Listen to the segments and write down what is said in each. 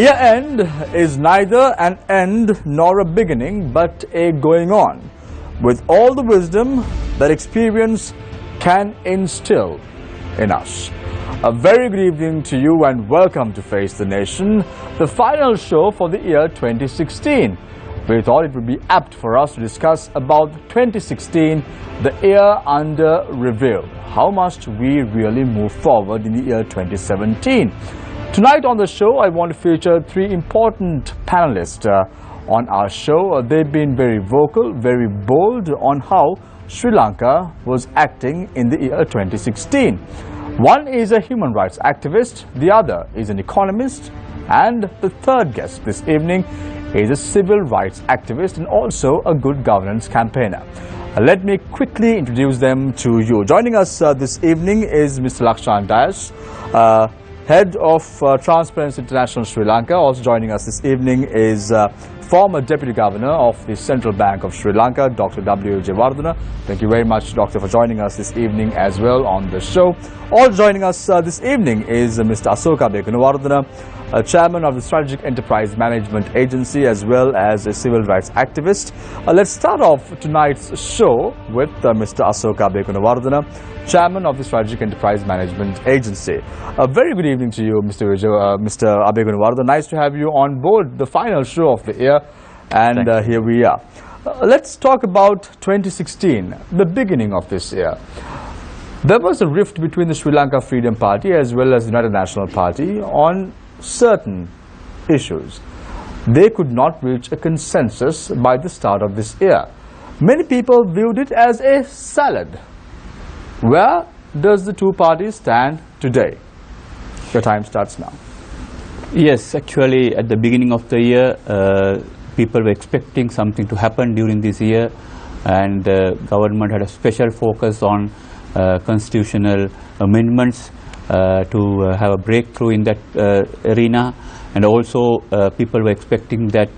Year end is neither an end nor a beginning, but a going on, with all the wisdom that experience can instill in us. A very good evening to you and welcome to Face the Nation, the final show for the year 2016. We thought it would be apt for us to discuss about 2016, the year under review. How must we really move forward in the year 2017? Tonight on the show, I want to feature three important panelists on our show. They've been very vocal, very bold on how Sri Lanka was acting in the year 2016. One is a human rights activist, the other is an economist, and the third guest this evening is a civil rights activist and also a good governance campaigner. Let me quickly introduce them to you. Joining us this evening is Mr. Lakshan Dias, Head of Transparency International Sri Lanka. Also joining us this evening is former Deputy Governor of the Central Bank of Sri Lanka, Dr. W. Jayawardena. Thank you very much, Doctor, for joining us this evening as well on the show. Also joining us this evening is Mr. Asoka Bekunawardena, Chairman of the Strategic Enterprise Management Agency as well as a civil rights activist. Let's start off tonight's show with Mr. Asoka Bekunawardena, Chairman of the Strategic Enterprise Management Agency. A very good evening to you, Mr. Abegunawardena. Nice to have you on board the final show of the year, and here we are. Let's talk about 2016, the beginning of this year. There was a rift between the Sri Lanka Freedom Party as well as the United National Party on certain issues. They could not reach a consensus by the start of this year. Many people viewed it as a salad. Where does the two parties stand today? Your time starts now. Yes, actually at the beginning of the year, people were expecting something to happen during this year, and the government had a special focus on constitutional amendments to have a breakthrough in that arena, and also people were expecting that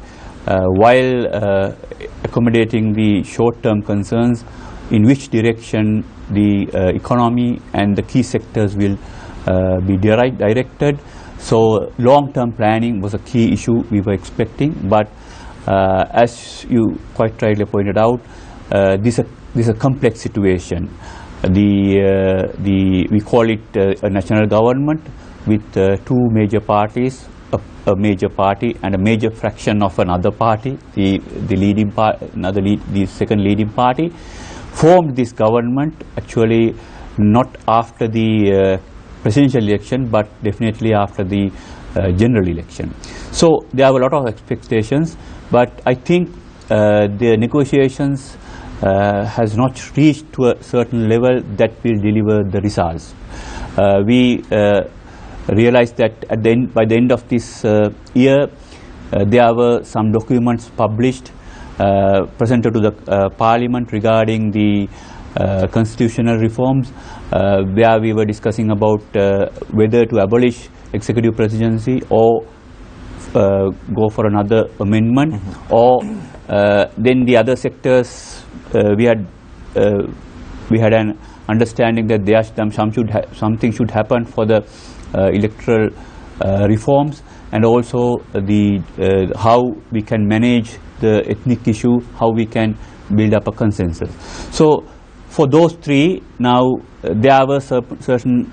while accommodating the short-term concerns, in which direction the economy and the key sectors will be directed. So long-term planning was a key issue we were expecting, but as you quite rightly pointed out, this is a complex situation. We call it a national government with two major parties, a major party and a major fraction of another party, the second leading party, formed this government actually not after the presidential election, but definitely after the general election. So there are a lot of expectations, but I think the negotiations has not reached to a certain level that will deliver the results. We realized that by the end of this year, there were some documents published, presented to the Parliament regarding the constitutional reforms, where we were discussing about whether to abolish executive presidency or go for another amendment, or then the other sectors we had an understanding that there something should happen for the electoral reforms, and also the how we can manage the ethnic issue, how we can build up a consensus. So for those three, now there were certain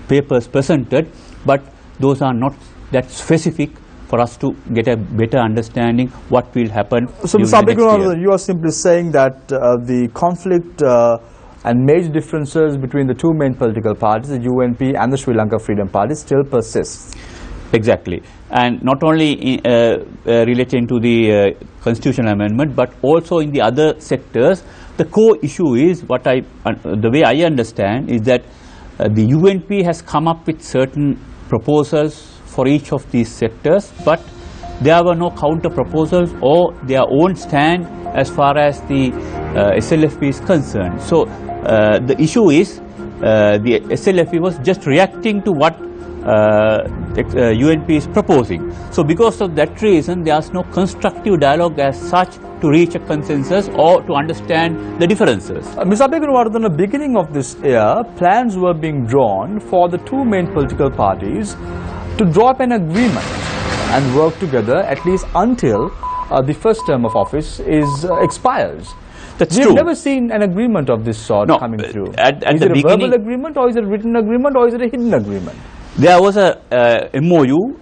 papers presented, but those are not that specific for us to get a better understanding what will happen. So Mr. Abegunawardena, you are simply saying that the conflict and major differences between the two main political parties, the UNP and the Sri Lanka Freedom Party, still persists. Exactly, and not only relating to the constitutional amendment, but also in the other sectors. The core issue is the way I understand is that the UNP has come up with certain proposals for each of these sectors, but there were no counter proposals or their own stand as far as the SLFP is concerned. So the issue is the SLFP was just reacting to what UNP is proposing. So because of that reason, there is no constructive dialogue as such to reach a consensus or to understand the differences. Mr. Abegunawardena, in the beginning of this year, plans were being drawn for the two main political parties to draw up an agreement and work together at least until the first term of office expires. That's We've true. never seen an agreement of this sort coming through. Is it a verbal agreement, or is it a written agreement, or is it a hidden agreement? There was a MOU,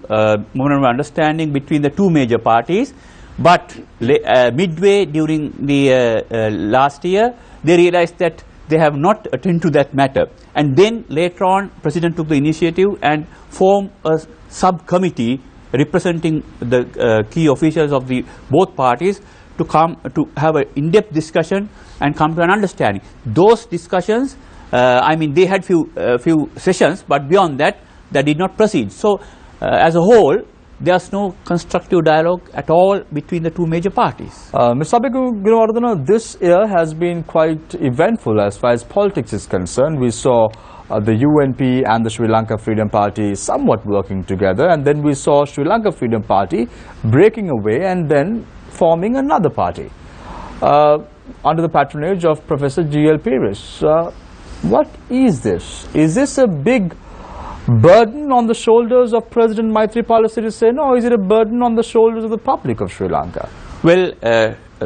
memorandum of understanding between the two major parties, but midway during the last year, they realized that they have not attended to that matter. And then later on, President took the initiative and formed a subcommittee representing the key officials of the both parties to come to have an in-depth discussion and come to an understanding. Those discussions, I mean, they had few sessions, but beyond that, they did not proceed. So, as a whole, there's no constructive dialogue at all between the two major parties. Mr. Gunawardena, this year has been quite eventful as far as politics is concerned. We saw the UNP and the Sri Lanka Freedom Party somewhat working together, and then we saw Sri Lanka Freedom Party breaking away and then forming another party under the patronage of Professor G.L. Peiris. What is this? Is this a big burden on the shoulders of President Maithripala Sirisena, or is it a burden on the shoulders of the public of Sri Lanka? Well,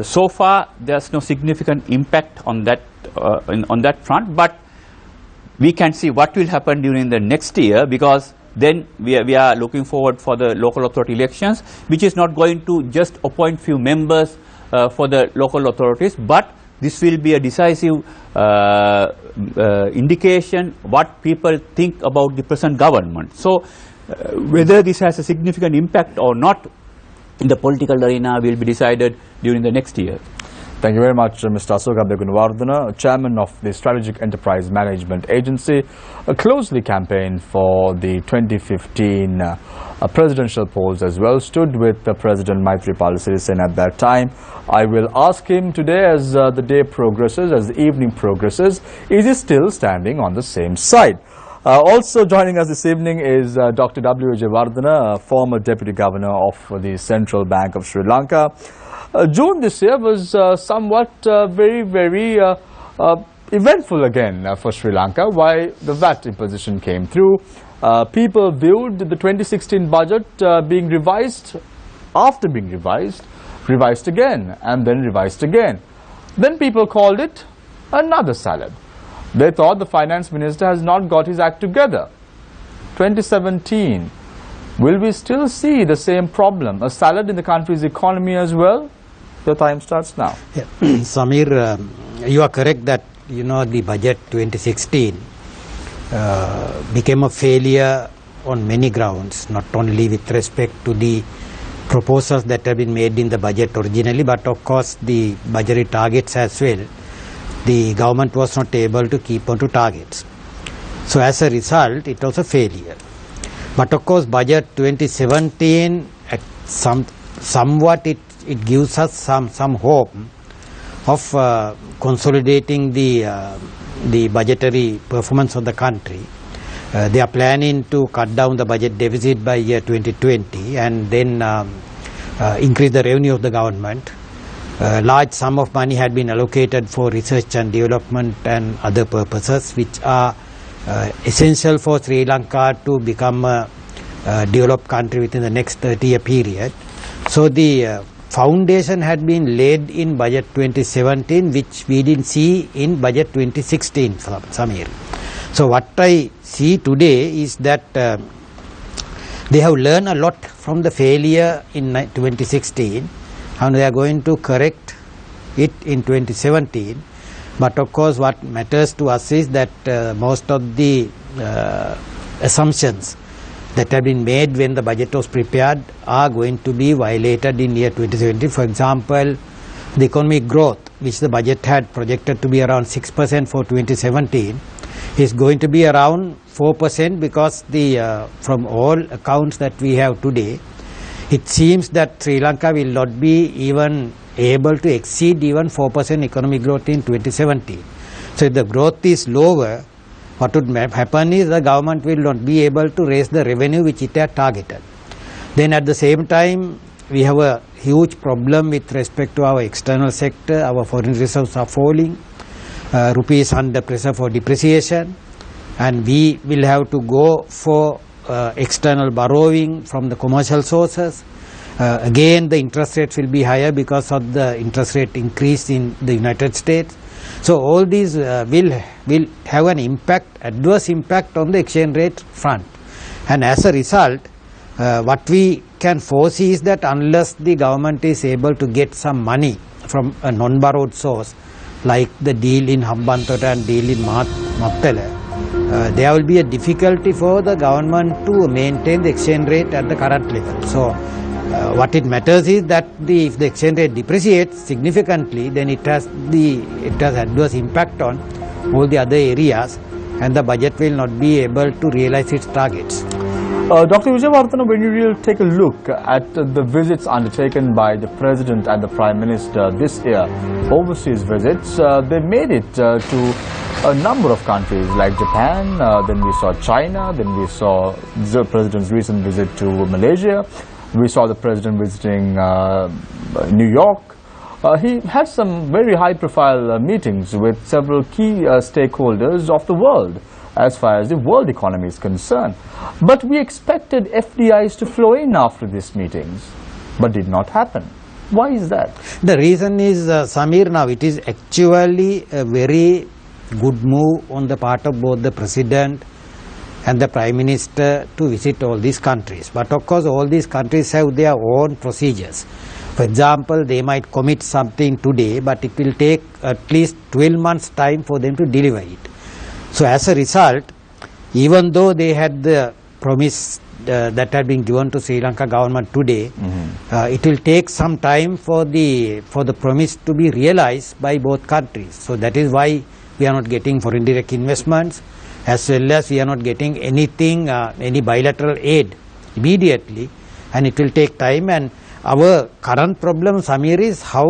so far there's no significant impact on that front, but we can see what will happen during the next year, because then we are looking forward for the local authority elections, which is not going to just appoint few members for the local authorities, but this will be a decisive indication what people think about the present government. So, whether this has a significant impact or not in the political arena will be decided during the next year. Thank you very much, Mr. Asogabde Gunawardena, Chairman of the Strategic Enterprise Management Agency, closely campaigned for the 2015 presidential polls as well, stood with President Maithripala Sirisena at that time. I will ask him today, as the day progresses, as the evening progresses, is he still standing on the same side? Also joining us this evening is Dr. W. Jayawardena, former Deputy Governor of the Central Bank of Sri Lanka. June this year was somewhat very eventful again for Sri Lanka. Why the VAT imposition came through. People viewed the 2016 budget being revised, after being revised again, and then revised again. Then people called it another salad. They thought the finance minister has not got his act together. 2017, will we still see the same problem, a salad in the country's economy as well? Your time starts now. Yeah. Samir, you are correct that the budget 2016 became a failure on many grounds, not only with respect to the proposals that have been made in the budget originally, but of course the budgetary targets as well. The government was not able to keep on to targets. So as a result, it was a failure. But of course, budget 2017, somewhat it gives us some hope of consolidating the budgetary performance of the country. They are planning to cut down the budget deficit by year 2020 and then increase the revenue of the government. Large sum of money had been allocated for research and development and other purposes, which are essential for Sri Lanka to become a developed country within the next 30-year period. So the foundation had been laid in budget 2017, which we didn't see in budget 2016, Samir. So what I see today is that they have learned a lot from the failure in 2016, and they are going to correct it in 2017. But of course, what matters to us is that most of the assumptions that have been made when the budget was prepared are going to be violated in year 2017. For example, the economic growth, which the budget had projected to be around 6% for 2017, is going to be around 4%, because from all accounts that we have today, it seems that Sri Lanka will not be even able to exceed even 4% economic growth in 2017. So if the growth is lower, what would happen is the government will not be able to raise the revenue which it had targeted. Then at the same time, we have a huge problem with respect to our external sector. Our foreign reserves are falling, rupee is under pressure for depreciation, and we will have to go for external borrowing from the commercial sources. Again, the interest rates will be higher because of the interest rate increase in the United States. So all these will have an impact, adverse impact on the exchange rate front. And as a result, what we can foresee is that unless the government is able to get some money from a non-borrowed source, like the deal in Hambantota and deal in Mattala, there will be a difficulty for the government to maintain the exchange rate at the current level. So what it matters is that if the exchange rate depreciates significantly, then it has adverse impact on all the other areas, and the budget will not be able to realize its targets. Dr. Vijayawardena, when you really take a look at the visits undertaken by the President and the Prime Minister this year, overseas visits, they made it to a number of countries like Japan, then we saw China, then we saw the President's recent visit to Malaysia, we saw the President visiting New York. He had some very high-profile meetings with several key stakeholders of the world as far as the world economy is concerned. But we expected FDIs to flow in after these meetings, but did not happen. Why is that? The reason is, Samir, now it is actually a very good move on the part of both the President and the Prime Minister to visit all these countries. But of course all these countries have their own procedures. For example, they might commit something today, but it will take at least 12 months time for them to deliver it. So as a result, even though they had the promise that had been given to Sri Lanka government today, it will take some time for the promise to be realized by both countries. So that is why we are not getting foreign direct investments, as well as we are not getting anything, any bilateral aid immediately, and it will take time. And our current problem, Samir, is how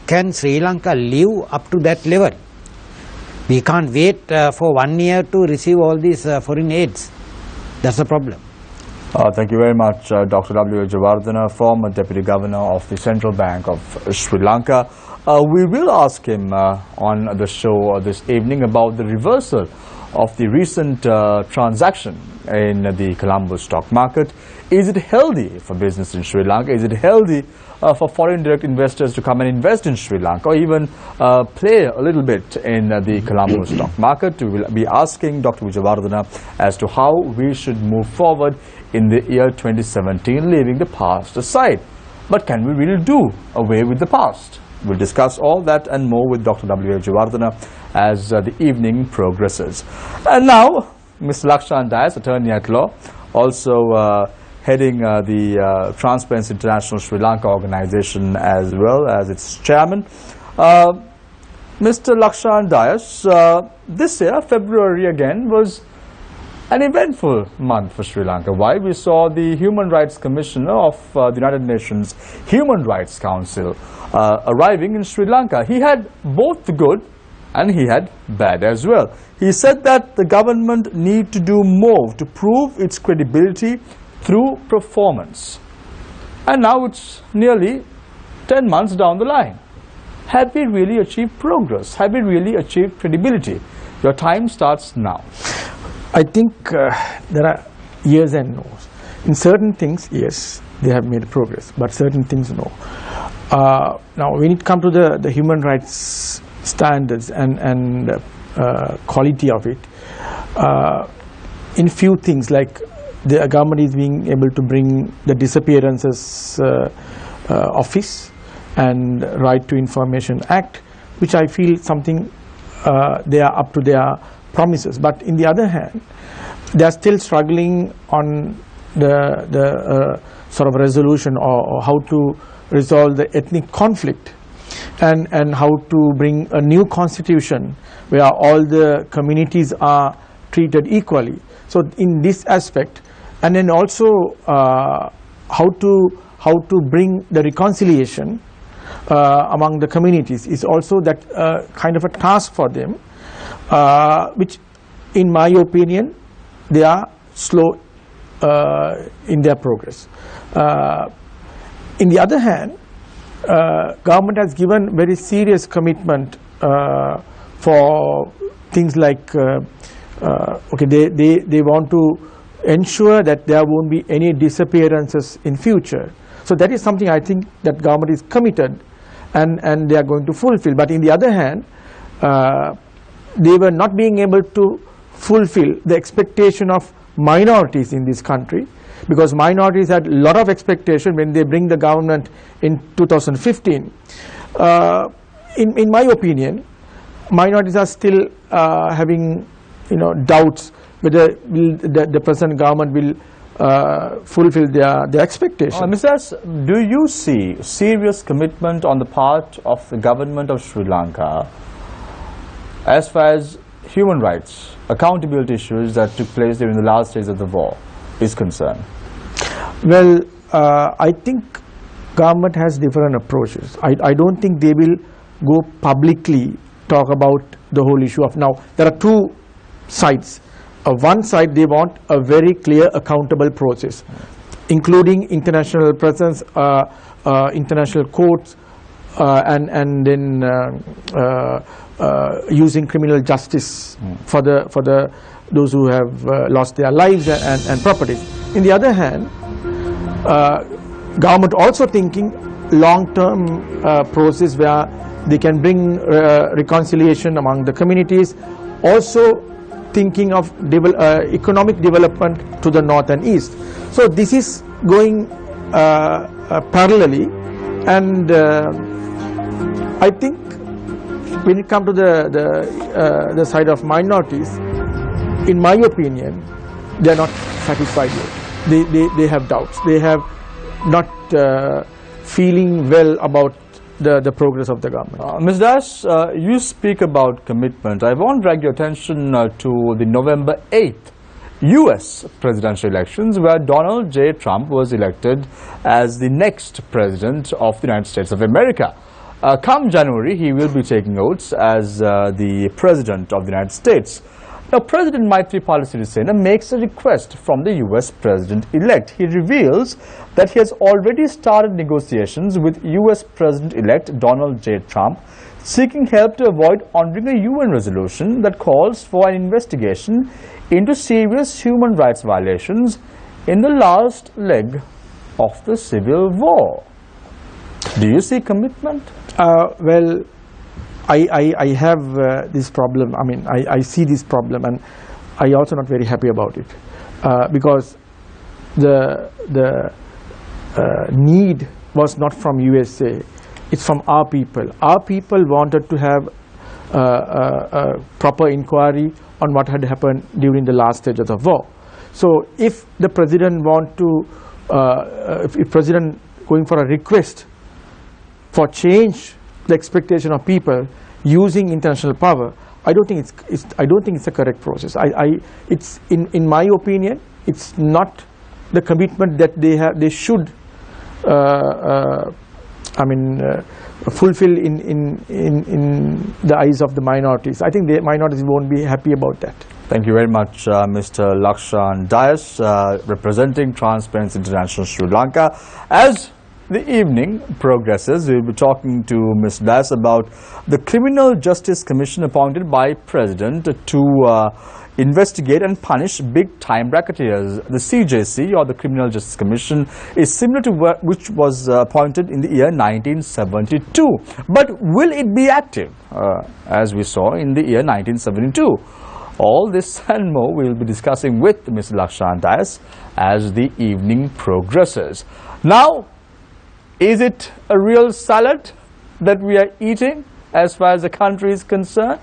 can Sri Lanka live up to that level? We can't wait for 1 year to receive all these foreign aids. That's the problem. Thank you very much, Dr. W. Vijayawardena, former Deputy Governor of the Central Bank of Sri Lanka. We will ask him on the show this evening about the reversal of the recent transaction in the Colombo stock market. Is it healthy for business in Sri Lanka? Is it healthy for foreign direct investors to come and invest in Sri Lanka, or even play a little bit in the Colombo stock market? We will be asking Dr. Vijayawardena as to how we should move forward in the year 2017, leaving the past aside. But can we really do away with the past? We'll discuss all that and more with Dr. W. Vijayawardena as the evening progresses. And now, Mr. Lakshan Dias, attorney at law, also heading the Transparency International Sri Lanka organization as well as its chairman. Mr. Lakshan Dias, this year, February again, was an eventful month for Sri Lanka. Why? We saw the Human Rights Commissioner of the United Nations Human Rights Council arriving in Sri Lanka. He had both the good and he had bad as well. He said that the government need to do more to prove its credibility through performance. And now it's nearly 10 months down the line. Have we really achieved progress? Have we really achieved credibility? Your time starts now. I think there are yeses and no's. In certain things, yes, they have made progress, but certain things, no. Now, when it comes to the human rights standards and quality of it, in few things like the government is being able to bring the disappearances office and Right to Information Act, which I feel something they are up to their promises. But in the other hand, they are still struggling on the sort of resolution or how to resolve the ethnic conflict and how to bring a new constitution where all the communities are treated equally. So in this aspect, and then also how to bring the reconciliation among the communities is also that kind of a task for them, which in my opinion they are slow in their progress. In the other hand, government has given very serious commitment for things like okay, they want to ensure that there won't be any disappearances in future. So that is something I think that government is committed and they are going to fulfill. But in the other hand, they were not being able to fulfill the expectation of minorities in this country, because minorities had a lot of expectation when they bring the government in 2015. In my opinion, minorities are still having doubts whether the present government will fulfill their expectations. Mr. Das, do you see serious commitment on the part of the government of Sri Lanka as far as human rights, accountability issues that took place during the last days of the war is concerned? Well, I think government has different approaches. I don't think they will go publicly talk about the whole issue of now. There are two sides. One side, they want a very clear accountable process, including international presence, international courts, and then using criminal justice for those who have lost their lives and properties. In the other hand, government also thinking long-term process where they can bring reconciliation among the communities, also thinking of economic development to the north and east. So this is going parallelly, and I think when it comes to the side of minorities, in my opinion, they are not satisfied yet. They have doubts. They have not feeling well about the progress of the government. Ms. Das, you speak about commitment. I want to drag your attention to the November 8th US presidential elections, where Donald J. Trump was elected as the next president of the United States of America. Come January, he will be taking oaths as the president of the United States. Now, President Maithripala Sirisena makes a request from the US President-elect. He reveals that he has already started negotiations with US President-elect Donald J. Trump, seeking help to avoid honoring a UN resolution that calls for an investigation into serious human rights violations in the last leg of the civil war. Do you see commitment? Well, I have this problem. I mean, I see this problem, and I also not very happy about it, because the need was not from USA. It's from our people. Our people wanted to have a proper inquiry on what had happened during the last stage of the war. So if the president want to, if president going for a request for change the expectation of people using international power, I don't think it's a correct process. It's in my opinion, it's not the commitment that they should fulfill in the eyes of the minorities. I think the minorities won't be happy about that. Thank you very much, Mr. Lakshan Dias, representing Transparency International Sri Lanka. As the evening progresses, we will be talking to Ms. Das about the Criminal Justice Commission appointed by President to investigate and punish big-time racketeers. The CJC, or the Criminal Justice Commission, is similar to which was appointed in the year 1972. But will it be active, as we saw in the year 1972? All this and more we will be discussing with Mr. Lakshan Dias as the evening progresses. Now, is it a real salad that we are eating as far as the country is concerned?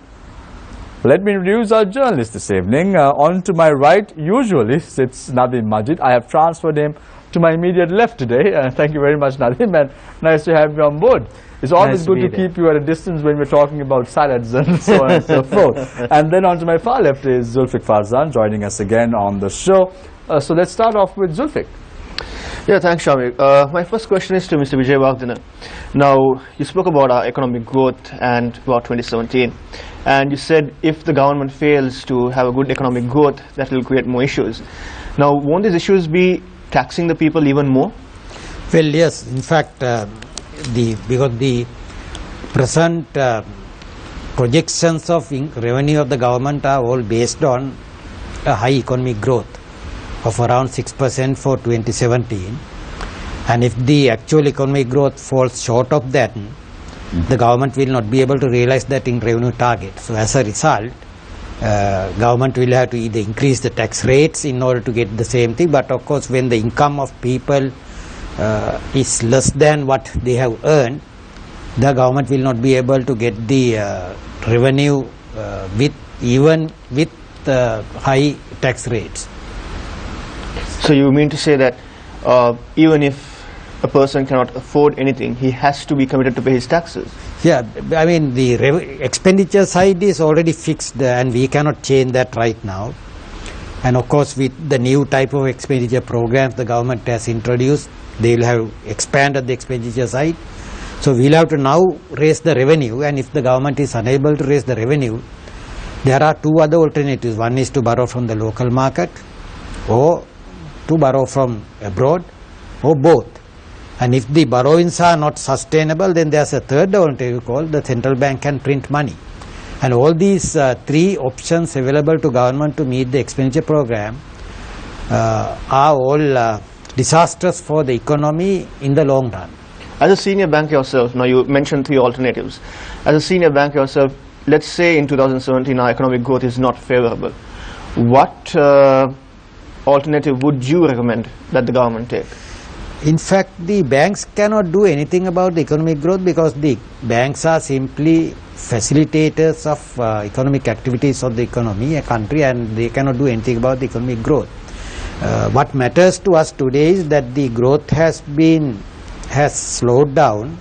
Let me introduce our journalist this evening. On to my right, usually sits Nadim Majid. I have transferred him to my immediate left today. Thank you very much, Nadim, and nice to have you on board. It's always good to keep you at a distance when we're talking about salads and so on and so forth. And then on to my far left is Zulfiq Farzan, joining us again on the show. So let's start off with Zulfiq. Yeah, thanks, Shamik. My first question is to Mr. Vijay Wagdana. Now, you spoke about our economic growth and about 2017, and you said if the government fails to have a good economic growth, that will create more issues. Now, won't these issues be taxing the people even more? Well, yes. In fact, because the present projections of revenue of the government are all based on a high economic growth. of around 6% for 2017, and if the actual economic growth falls short of that, the government will not be able to realize that in revenue target. So as a result, government will have to either increase the tax rates in order to get the same thing, but of course when the income of people is less than what they have earned, the government will not be able to get the revenue even with high tax rates. So you mean to say that even if a person cannot afford anything, he has to be committed to pay his taxes? Yeah, I mean the expenditure side is already fixed and we cannot change that right now. And of course with the new type of expenditure programs the government has introduced, they will have expanded the expenditure side. So we will have to now raise the revenue, and if the government is unable to raise the revenue, there are two other alternatives. One is to borrow from the local market, or to borrow from abroad, or both. And if the borrowings are not sustainable, then there is a third alternative called the central bank can print money. And all these three options available to government to meet the expenditure program are all disastrous for the economy in the long run. As a senior banker yourself, now you mentioned three alternatives. As a senior banker yourself, let's say in 2017 our economic growth is not favorable. What alternative would you recommend that the government take? In fact, the banks cannot do anything about the economic growth because the banks are simply facilitators of economic activities of the economy, a country, and they cannot do anything about the economic growth. What matters to us today is that the growth has slowed down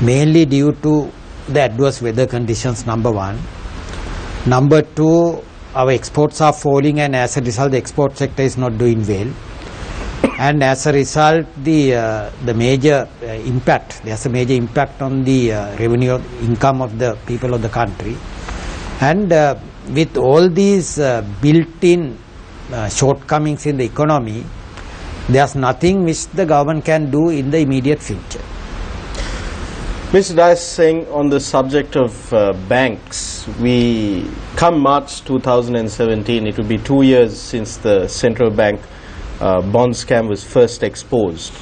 mainly due to the adverse weather conditions, number one. Number two, our exports are falling, and as a result the export sector is not doing well. And as a result, there's a major impact on the revenue income of the people of the country. And with all these built-in shortcomings in the economy, there's nothing which the government can do in the immediate future. Mr. Dias Singh, on the subject of banks, come March 2017, it will be 2 years since the central bank bond scam was first exposed.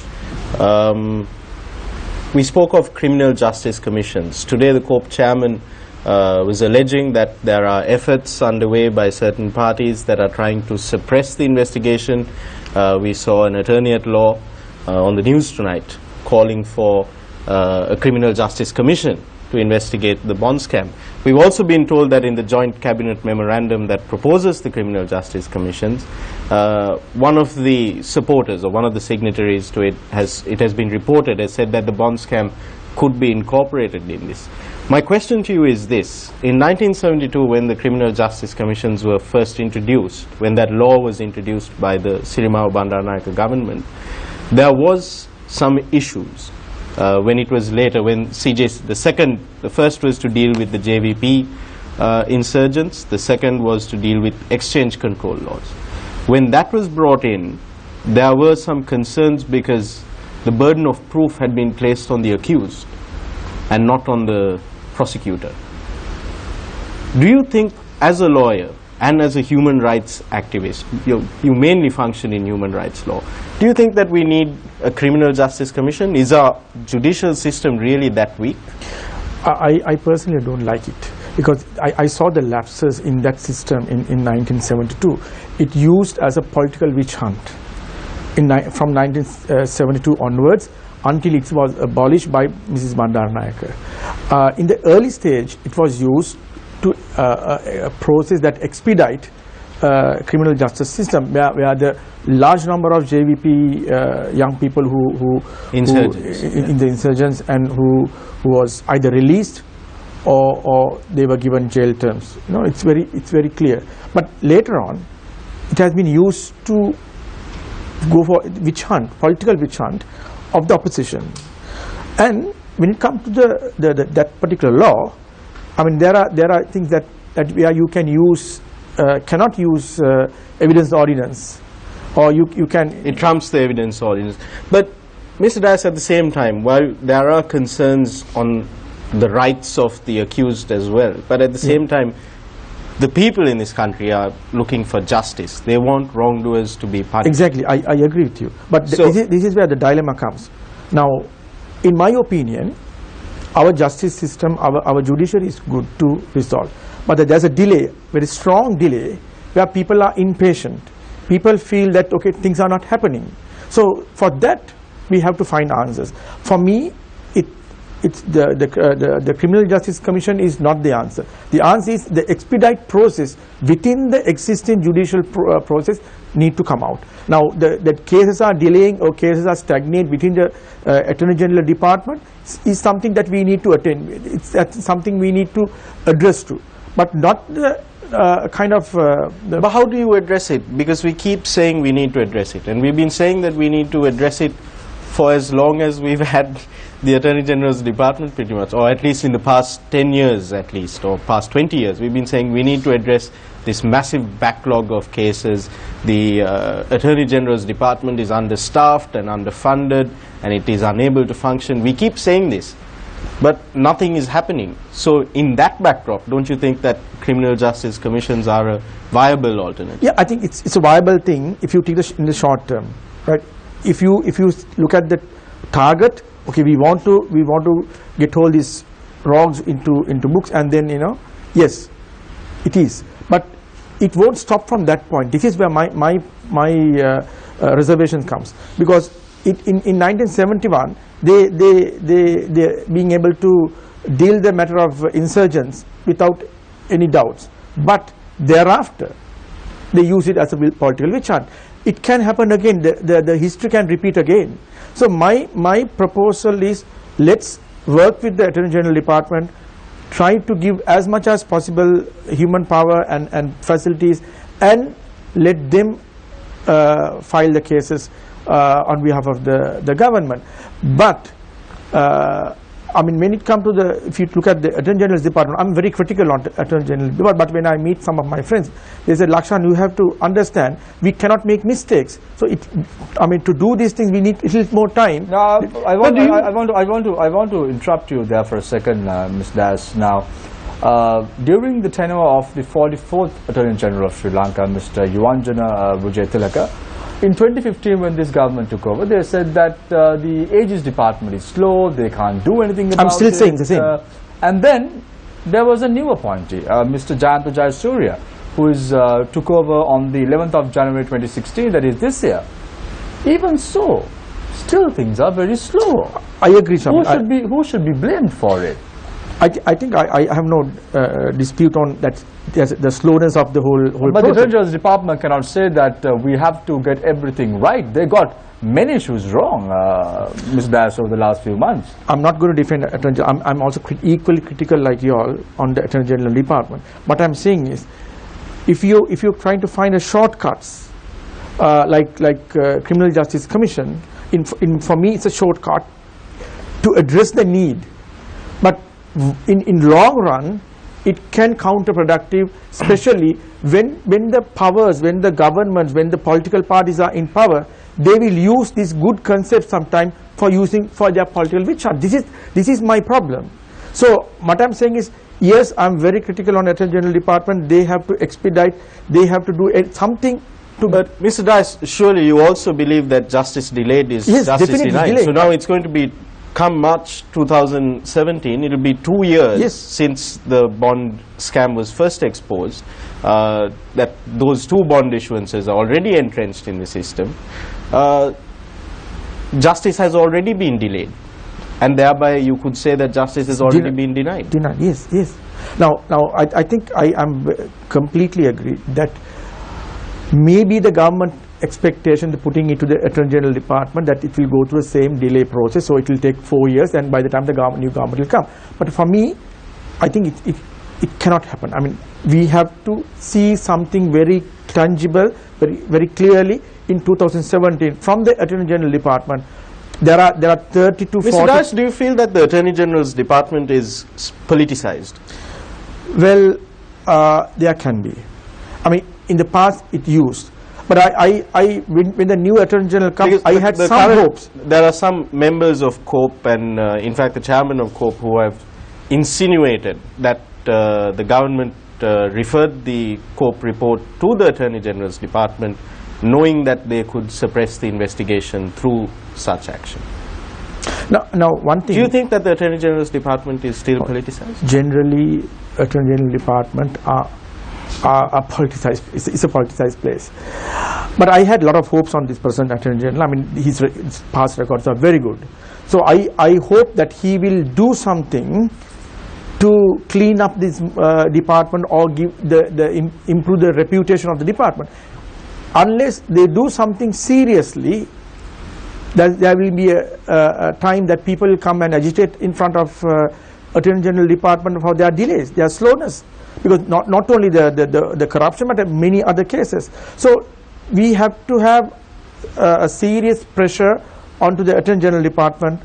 We spoke of criminal justice commissions. Today the Corp chairman was alleging that there are efforts underway by certain parties that are trying to suppress the investigation. We saw an attorney at law on the news tonight calling for a criminal justice commission to investigate the bond scam. We've also been told that in the joint cabinet memorandum that proposes the criminal justice commissions, one of the supporters or one of the signatories to it has been reported has said that the bond scam could be incorporated in this. My question to you is this: in 1972, when the criminal justice commissions were first introduced, when that law was introduced by the Sirimao Bandaranaike government, there was some issues. When it was later, when the first was to deal with the JVP insurgents, the second was to deal with exchange control laws. When that was brought in, there were some concerns because the burden of proof had been placed on the accused and not on the prosecutor. Do you think, as a lawyer and as a human rights activist, you mainly function in human rights law, do you think that we need a criminal justice commission? Is our judicial system really that weak? I personally don't like it, because I saw the lapses in that system in 1972. It used as a political witch hunt from 1972 onwards until it was abolished by Mrs. Bandaranaike. In the early stage, it was used to a process that expedite criminal justice system, where the large number of JVP young people who in the insurgents and who was either released or they were given jail terms. You know, it's very clear. But later on, it has been used to go for witch hunt, political witch hunt of the opposition. And when it comes to that particular law, I mean, there are things that where you can use cannot use evidence ordinance, or you can. It trumps the evidence ordinance. But Mr. Dias, at the same time, while there are concerns on the rights of the accused as well, but at the same time, the people in this country are looking for justice. They want wrongdoers to be punished. Exactly, I agree with you. But So- this is where the dilemma comes. Now, in my opinion, our justice system, our judiciary is good to resolve. But there's a delay, very strong delay, where people are impatient. People feel that, okay, things are not happening. So for that, we have to find answers. For me, the Criminal Justice Commission is not the answer. The answer is the expedite process within the existing judicial process need to come out. Now, the cases are delaying or cases are stagnant within the Attorney General Department is something that we need to attend. That's something we need to address to, but not the But how do you address it? Because we keep saying we need to address it, and we've been saying that we need to address it for as long as we've had the Attorney General's Department, pretty much, or at least in the past 10 years at least, or past 20 years. We've been saying we need to address this massive backlog of cases. The Attorney General's Department is understaffed and underfunded, and it is unable to function. We keep saying this, but nothing is happening. So in that backdrop, don't you think that criminal justice commissions are a viable alternative? Yeah, I think it's a viable thing if you take in the short term, right? If you look at the target, okay, we want to get all these wrongs into books, and then yes, it is, but it won't stop from that point. This is where my reservation comes, because in 1971 they being able to deal the matter of insurgents without any doubts, but thereafter they use it as a political witch hunt. It can happen again. The history can repeat again. So my proposal is, let's work with the Attorney General Department, try to give as much as possible human power and facilities, and let them file the cases on behalf of the government. But I mean, when it comes to if you look at the Attorney General's Department, I'm very critical on the Attorney General Department, but when I meet some of my friends, they say, Lakshan, you have to understand, we cannot make mistakes. So I mean, to do these things, we need a little more time. Now, I want to interrupt you there for a second, Ms. Das. Now, during the tenure of the 44th Attorney General of Sri Lanka, Mr. Yuanjana Vijaytilaka, in 2015, when this government took over, they said that the Aegis department is slow, they can't do anything about it. I'm still saying the same. And then there was a new appointee, Mr. Jayanta Jayasuriya, who took over on the 11th of January 2016, that is this year. Even so, still things are very slow. I agree, Swami. Who should be blamed for it? I think I have no dispute on that. The slowness of the whole but process. the Attorney General's Department cannot say that we have to get everything right. They got many issues wrong, Ms. Das, over the last few months. I'm not going to defend Attorney General. I'm also equally critical like you all on the Attorney General Department. What I'm saying is, if you're trying to find a shortcuts, like Criminal Justice Commission, for me it's a shortcut to address the need, but in long run it can counterproductive, especially when the powers, when the governments, when the political parties are in power, they will use this good concept sometime for their political witch hunt. This is my problem. So what I'm saying is, yes, I'm very critical on Attorney General Department. They have to expedite, they have to do something to. But Mr. Das, surely you also believe that justice delayed is justice denied. Delayed. So now it's going to be, come March 2017, it will be 2 years since the bond scam was first exposed, that those two bond issuances are already entrenched in the system. Justice has already been delayed, and thereby you could say that justice has already been denied. Denied, yes. Now I think I am completely agree that maybe the government expectation, the putting it to the Attorney General Department, that it will go through the same delay process, so it will take 4 years, and by the time the new government will come. But for me, I think it cannot happen. I mean, we have to see something very tangible, very clearly in 2017 from the Attorney General Department. There are 30 to 40. Mr. Das, do you feel that the Attorney General's Department is politicized? Well, there can be. I mean, in the past it used. But when the new Attorney General comes, I had some hopes. There are some members of COPE and in fact the chairman of COPE who have insinuated that the government referred the COPE report to the Attorney General's Department, knowing that they could suppress the investigation through such action. Now, one thing. Do you think that the Attorney General's Department is still politicized? Generally, Attorney General Department are politicized. It's a politicized place. But I had a lot of hopes on this present Attorney General. I mean, his past records are very good. So I hope that he will do something to clean up this department or improve the reputation of the department. Unless they do something seriously, there will be a time that people will come and agitate in front of Attorney General Department for their delays, their slowness, because not only the corruption but many other cases. So we have to have a serious pressure onto the Attorney General Department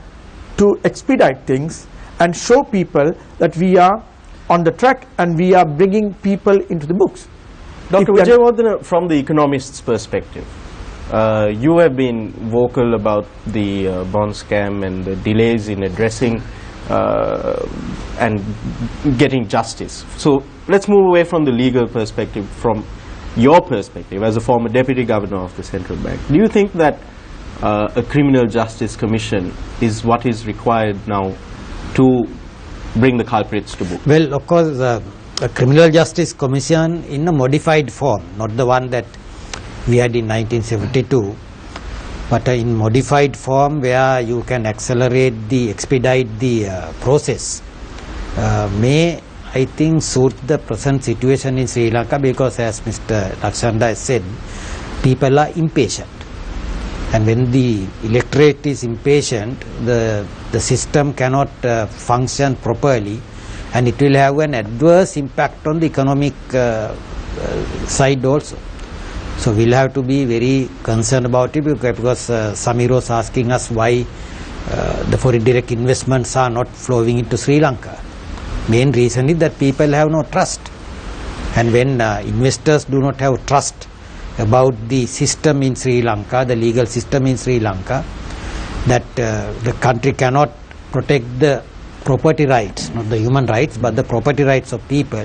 to expedite things and show people that we are on the track and we are bringing people into the books. Dr. Wijewardena, from the economist's perspective, you have been vocal about the bond scam and the delays in addressing and getting justice. So let's move away from the legal perspective. From your perspective as a former Deputy Governor of the Central Bank, do you think that a Criminal Justice Commission is what is required now to bring the culprits to book? Well, of course, a Criminal Justice Commission in a modified form, not the one that we had in 1972, but in modified form where you can expedite the process, may, I think, suit the present situation in Sri Lanka, because as Mr. Lakshanda has said, people are impatient. And when the electorate is impatient, the system cannot function properly, and it will have an adverse impact on the economic side also. So we'll have to be very concerned about it, because Samir was asking us why the foreign direct investments are not flowing into Sri Lanka. Main reason is that people have no trust, and when investors do not have trust about the system in Sri Lanka, the legal system in Sri Lanka, that the country cannot protect the property rights, not the human rights, but the property rights of people,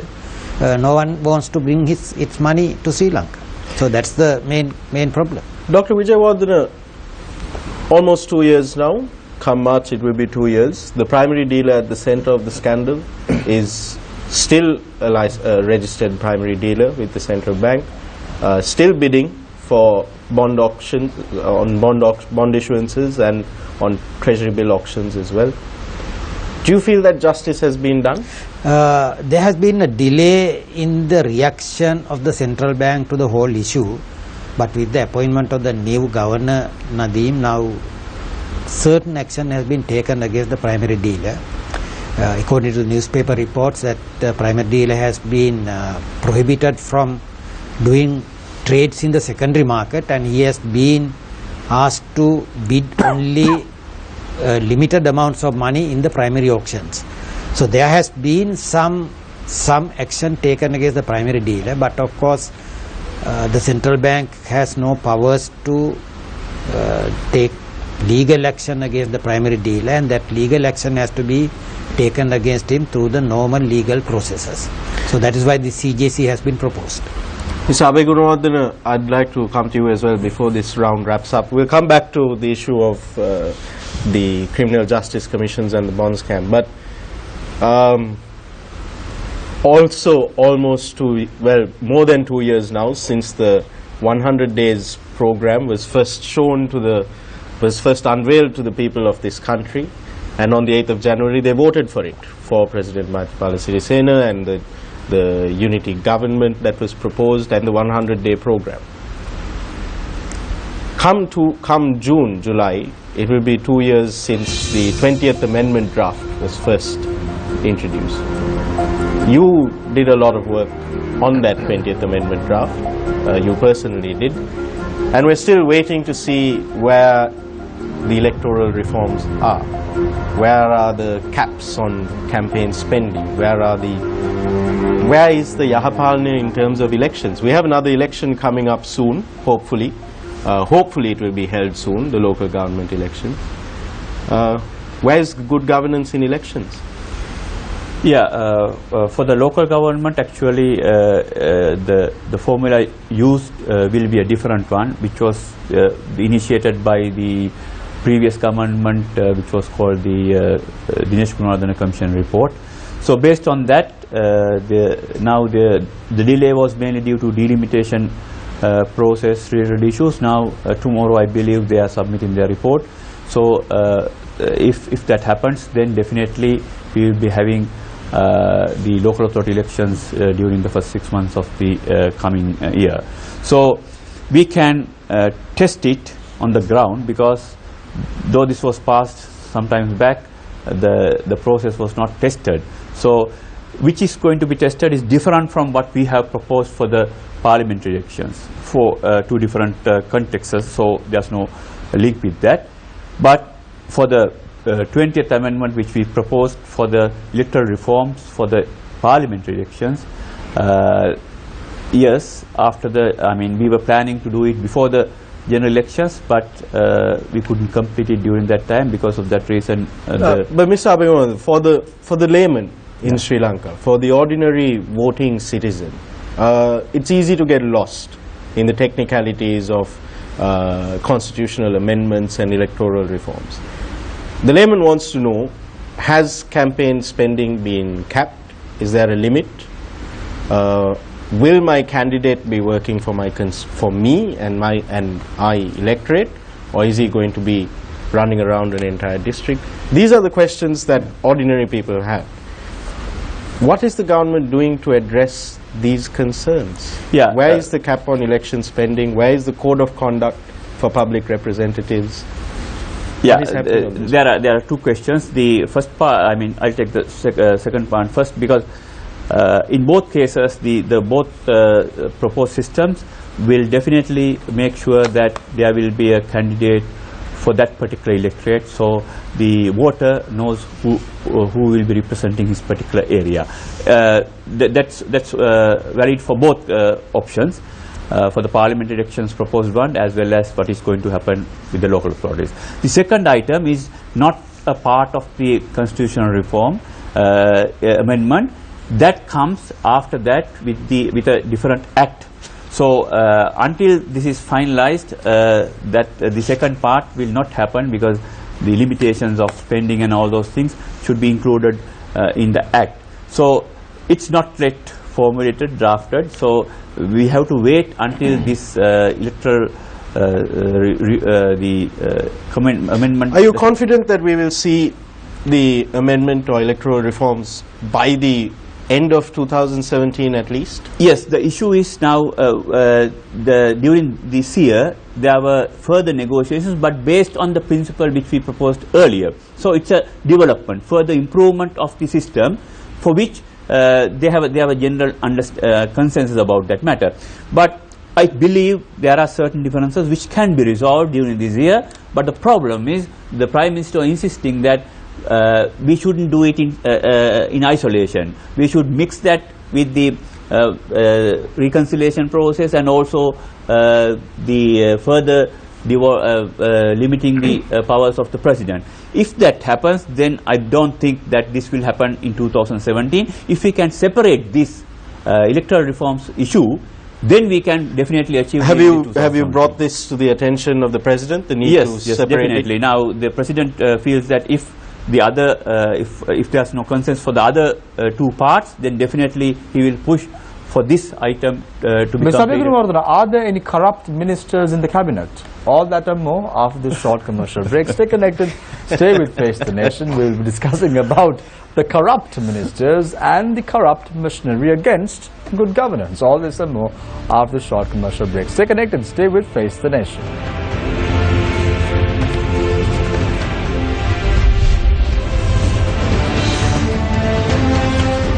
no one wants to bring its money to Sri Lanka. So that's the main problem. Dr. Wijewardena, almost 2 years now, come March it will be 2 years. The primary dealer at the center of the scandal is still a registered primary dealer with the central bank, still bidding for bond auctions, on bond issuances and on treasury bill auctions as well. Do you feel that justice has been done? There has been a delay in the reaction of the central bank to the whole issue, but with the appointment of the new governor Nadeem, now certain action has been taken against the primary dealer. According to the newspaper reports, that the primary dealer has been prohibited from doing trades in the secondary market, and he has been asked to bid only limited amounts of money in the primary auctions. So there has been some action taken against the primary dealer, but of course the central bank has no powers to take legal action against the primary dealer, and that legal action has to be taken against him through the normal legal processes. So that is why the CJC has been proposed. Mr. Abhay Gunawardena, I'd like to come to you as well before this round wraps up. We'll come back to the issue of the Criminal Justice Commissions and the bond scam, but also almost more than 2 years now since the 100 days program was first unveiled to the people of this country, and on the 8th of January they voted for it, for President Maithripala Sirisena and the unity government that was proposed and the 100-day program. Come June, July, it will be 2 years since the 20th Amendment draft was first introduced. You did a lot of work on that 20th Amendment draft, you personally did, and we're still waiting to see where the electoral reforms are. Where are the caps on campaign spending? Where is the Yahapalana in terms of elections? We have another election coming up soon, hopefully. Hopefully it will be held soon, the local government election. Where is good governance in elections? For the local government, actually, the formula used will be a different one, which was initiated by the previous government, which was called the Dinesh Gunawardena Commission report. So based on that, now the delay was mainly due to delimitation process related issues. Now tomorrow I believe they are submitting their report. So if that happens, then definitely we will be having the local authority elections during the first 6 months of the coming year. So we can test it on the ground, because though this was passed sometimes back, the process was not tested. So which is going to be tested is different from what we have proposed for the parliamentary elections, for two different contexts. So there's no link with that. But for the 20th amendment which we proposed for the electoral reforms for the parliamentary elections, yes, after we were planning to do it before the general elections, but we couldn't complete it during that time. Because of that reason, but Mr. Abhimanyu, for the layman in Sri Lanka, for the ordinary voting citizen, it's easy to get lost in the technicalities of constitutional amendments and electoral reforms. The layman wants to know, has campaign spending been capped? Is there a limit? Will my candidate be working for me and my electorate, or is he going to be running around an entire district? These are the questions that ordinary people have. What is the government doing to address these concerns? Where is the cap on election spending? Where is the code of conduct for public representatives? There are two questions. The first part, I'll take the second part first, because in both cases, the both proposed systems will definitely make sure that there will be a candidate for that particular electorate, so the voter knows who will be representing his particular area. That's valid for both options, for the parliamentary elections proposed one, as well as what is going to happen with the local authorities. The second item is not a part of the constitutional reform amendment. That comes after that with a different act. So until this is finalized, that the second part will not happen, because the limitations of spending and all those things should be included in the act. So it's not yet formulated, drafted. So we have to wait until this electoral amendment. Are you confident that we will see the amendment or electoral reforms by the end of 2017 at least? Yes, the issue is now during this year there were further negotiations, but based on the principle which we proposed earlier. So it's a development, further improvement of the system, for which they have a general consensus about that matter. But I believe there are certain differences which can be resolved during this year. But the problem is the Prime Minister insisting that we shouldn't do it in isolation. We should mix that with the reconciliation process, and also the further limiting the powers of the President. If that happens, then I don't think that this will happen in 2017. If we can separate this electoral reforms issue, then we can definitely achieve. Have you brought this to the attention of the President? The need to separate definitely. Now the President feels that if the other, if there's no consensus for the other two parts, then definitely he will push for this item to be completed. Are there any corrupt ministers in the cabinet? All that and more after this short commercial break. Stay connected, stay with Face the Nation. We'll be discussing about the corrupt ministers and the corrupt machinery against good governance. All this and more after this short commercial break. Stay connected, stay with Face the Nation.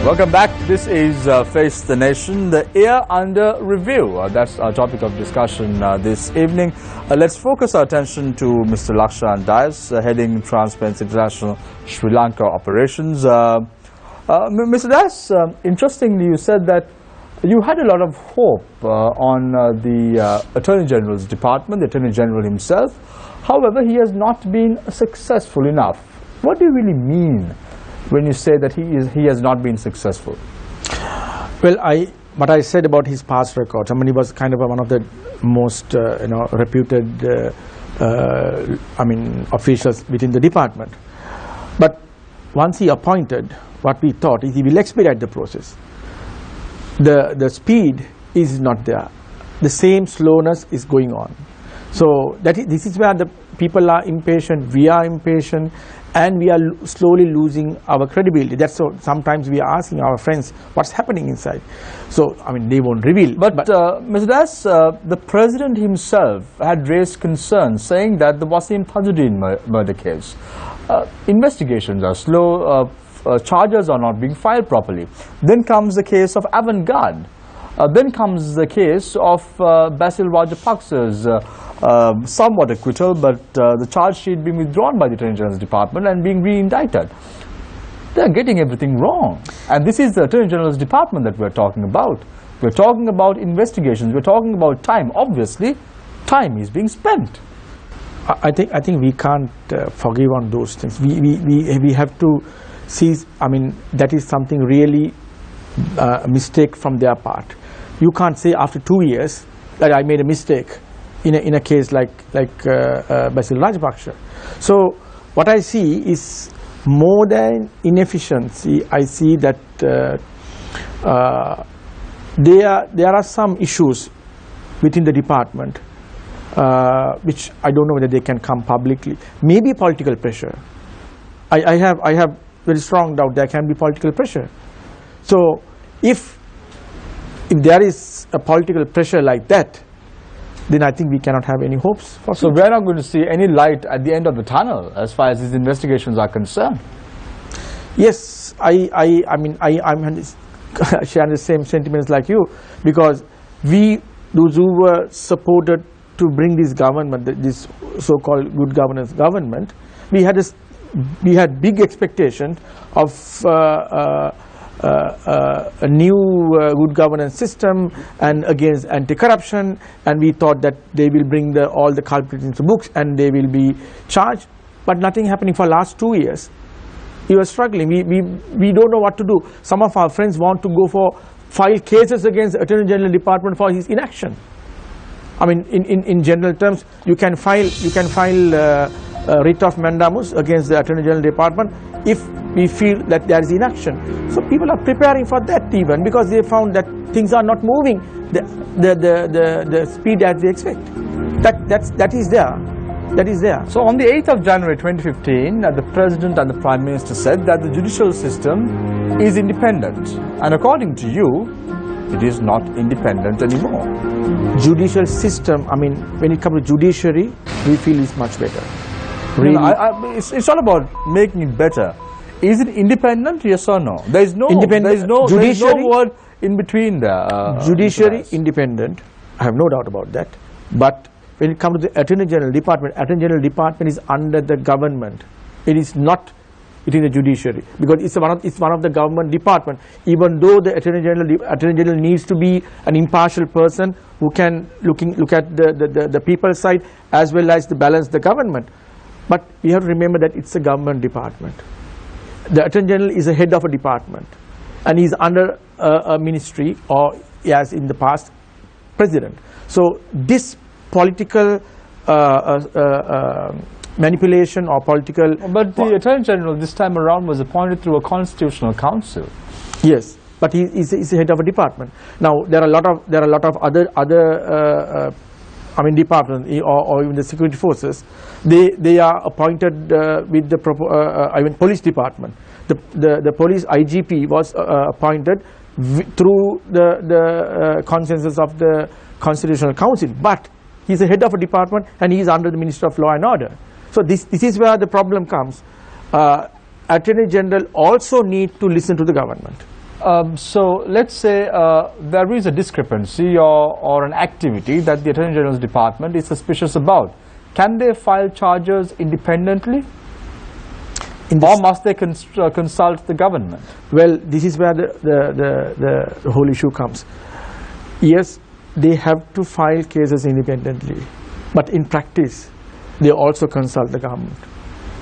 Welcome back. This is Face the Nation, the year under review. That's our topic of discussion this evening. Let's focus our attention to Mr. Lakshan Dias, heading Transparency International Sri Lanka operations. Mr. Dias, interestingly, you said that you had a lot of hope on the Attorney General's department, the Attorney General himself. However, he has not been successful enough. What do you really mean when you say that he has not been successful? Well, what I said about his past records, I mean, he was kind of one of the most reputed officials within the department. But once he appointed, what we thought is he will expedite the process. The speed is not there. The same slowness is going on. So this is where the people are impatient, we are impatient, and we are slowly losing our credibility. That's so sometimes we are asking our friends what's happening inside. So I mean, they won't reveal. But Mr. Das, the president himself had raised concerns saying that the Wasim Tajuddin murder case, investigations are slow, charges are not being filed properly. Then comes the case of Avantgarde. Then comes the case of Basil Rajapaksa's somewhat acquittal, but the charge sheet being withdrawn by the Attorney General's Department and being re-indicted. They are getting everything wrong. And this is the Attorney General's Department that we're talking about. We're talking about investigations. We're talking about time. Obviously, time is being spent. I think we can't forgive on those things. We have to see. I mean, that is something really a mistake from their part. You can't say after 2 years that I made a mistake in a case like Basil Rajapaksa. So what I see is more than inefficiency. I see that there are some issues within the department which I don't know whether they can come publicly. Maybe political pressure. I have very strong doubt there can be political pressure. So if there is a political pressure like that, then I think we cannot have any hopes for. So we're not going to see any light at the end of the tunnel as far as these investigations are concerned. Yes, I'm sharing the same sentiments like you, because those who were supported to bring this government, this so-called good governance government, we had big expectations of a new good governance system and against anti-corruption, and we thought that they will bring all the culprits into books and they will be charged, but nothing happening for last 2 years. We were struggling. We don't know what to do. Some of our friends want to go file cases against the Attorney General Department for his inaction. I mean, in general terms, you can file writ of mandamus against the Attorney General Department if we feel that there is inaction. So people are preparing for that even, because they found that things are not moving the speed that they expect. That is there. That is there. So on the 8th of January 2015, the President and the Prime Minister said that the judicial system is independent, and according to you, it is not independent anymore. Judicial system, I mean, when it comes to judiciary, we feel is much better. Really? No, it's all about making it better. Is it independent, yes or no? There is no word in between there. Judiciary independent, I have no doubt about that. But when it comes to the Attorney General Department is under the government. It is not within the judiciary, because it's one of the government department. Even though the Attorney General needs to be an impartial person who can look at the people's side as well as to balance the government. But we have to remember that it's a government department. The Attorney General is the head of a department, and he's under a ministry, or as in the past, president. So this political manipulation or political... But the Attorney General this time around was appointed through a constitutional council. Yes, but he's the head of a department. Now there are a lot of other departments or even the security forces. They are appointed with the police department. The police IGP was appointed through the consensus of the constitutional council, but he's the head of a department and he is under the Minister of Law and Order. So this is where the problem comes. Attorney General also need to listen to the government. So let's say there is a discrepancy or an activity that the Attorney General's Department is suspicious about. Can they file charges independently? Or must they consult the government? Well, this is where the whole issue comes. Yes, they have to file cases independently, but in practice, they also consult the government.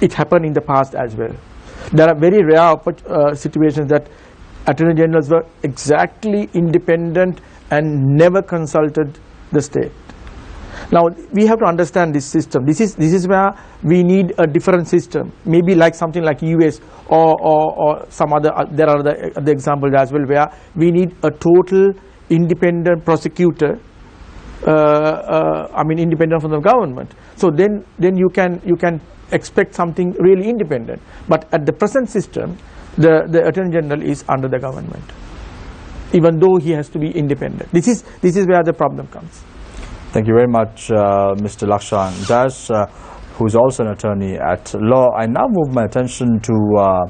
It happened in the past as well. There are very rare situations that Attorney Generals were exactly independent and never consulted the state. Now we have to understand this system. This is where we need a different system. Maybe like something like US or some other. There are the examples as well where we need a total independent prosecutor. Independent from the government. So then you can expect something really independent. But at the present system, the Attorney General is under the government, even though he has to be independent. This is where the problem comes. Thank you very much, Mr. Lakshan Das, who is also an attorney at law. I now move my attention to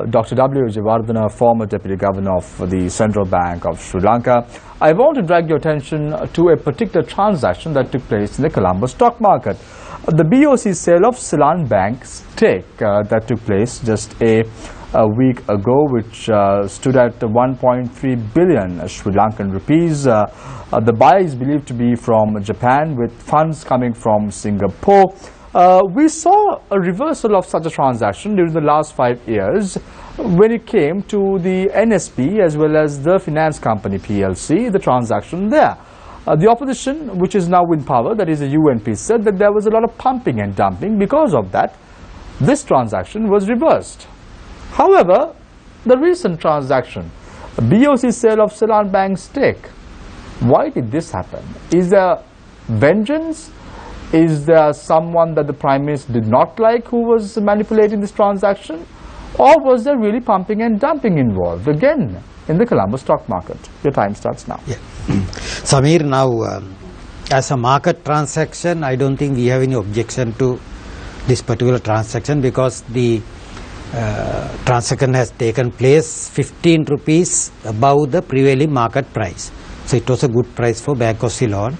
Dr. W. Vijayawardena, former Deputy Governor of the Central Bank of Sri Lanka. I want to drag your attention to a particular transaction that took place in the Colombo stock market. The BOC sale of Ceylon Bank's stake that took place just a week ago, which stood at 1.3 billion Sri Lankan rupees. The buyer is believed to be from Japan, with funds coming from Singapore. We saw a reversal of such a transaction during the last 5 years when it came to the NSP as well as the finance company PLC, the transaction there. The opposition, which is now in power, that is the UNP, said that there was a lot of pumping and dumping. Because of that, this transaction was reversed. However, the recent transaction, BOC sale of Ceylon Bank's stake, why did this happen? Is there vengeance? Is there someone that the Prime Minister did not like who was manipulating this transaction? Or was there really pumping and dumping involved again in the Colombo stock market? Your time starts now. Yeah. Samir, now as a market transaction, I don't think we have any objection to this particular transaction, because the transaction has taken place 15 rupees above the prevailing market price. So it was a good price for Bank of Ceylon,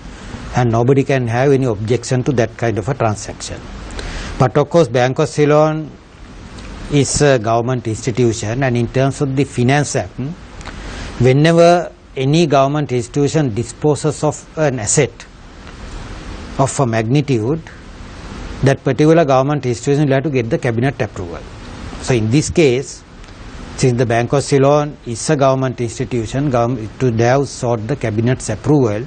and nobody can have any objection to that kind of a transaction. But of course, Bank of Ceylon is a government institution, and in terms of the Finance Act, whenever any government institution disposes of an asset of a magnitude, that particular government institution will have to get the cabinet approval. So in this case, since the Bank of Ceylon is a government institution, it would have sought the cabinet's approval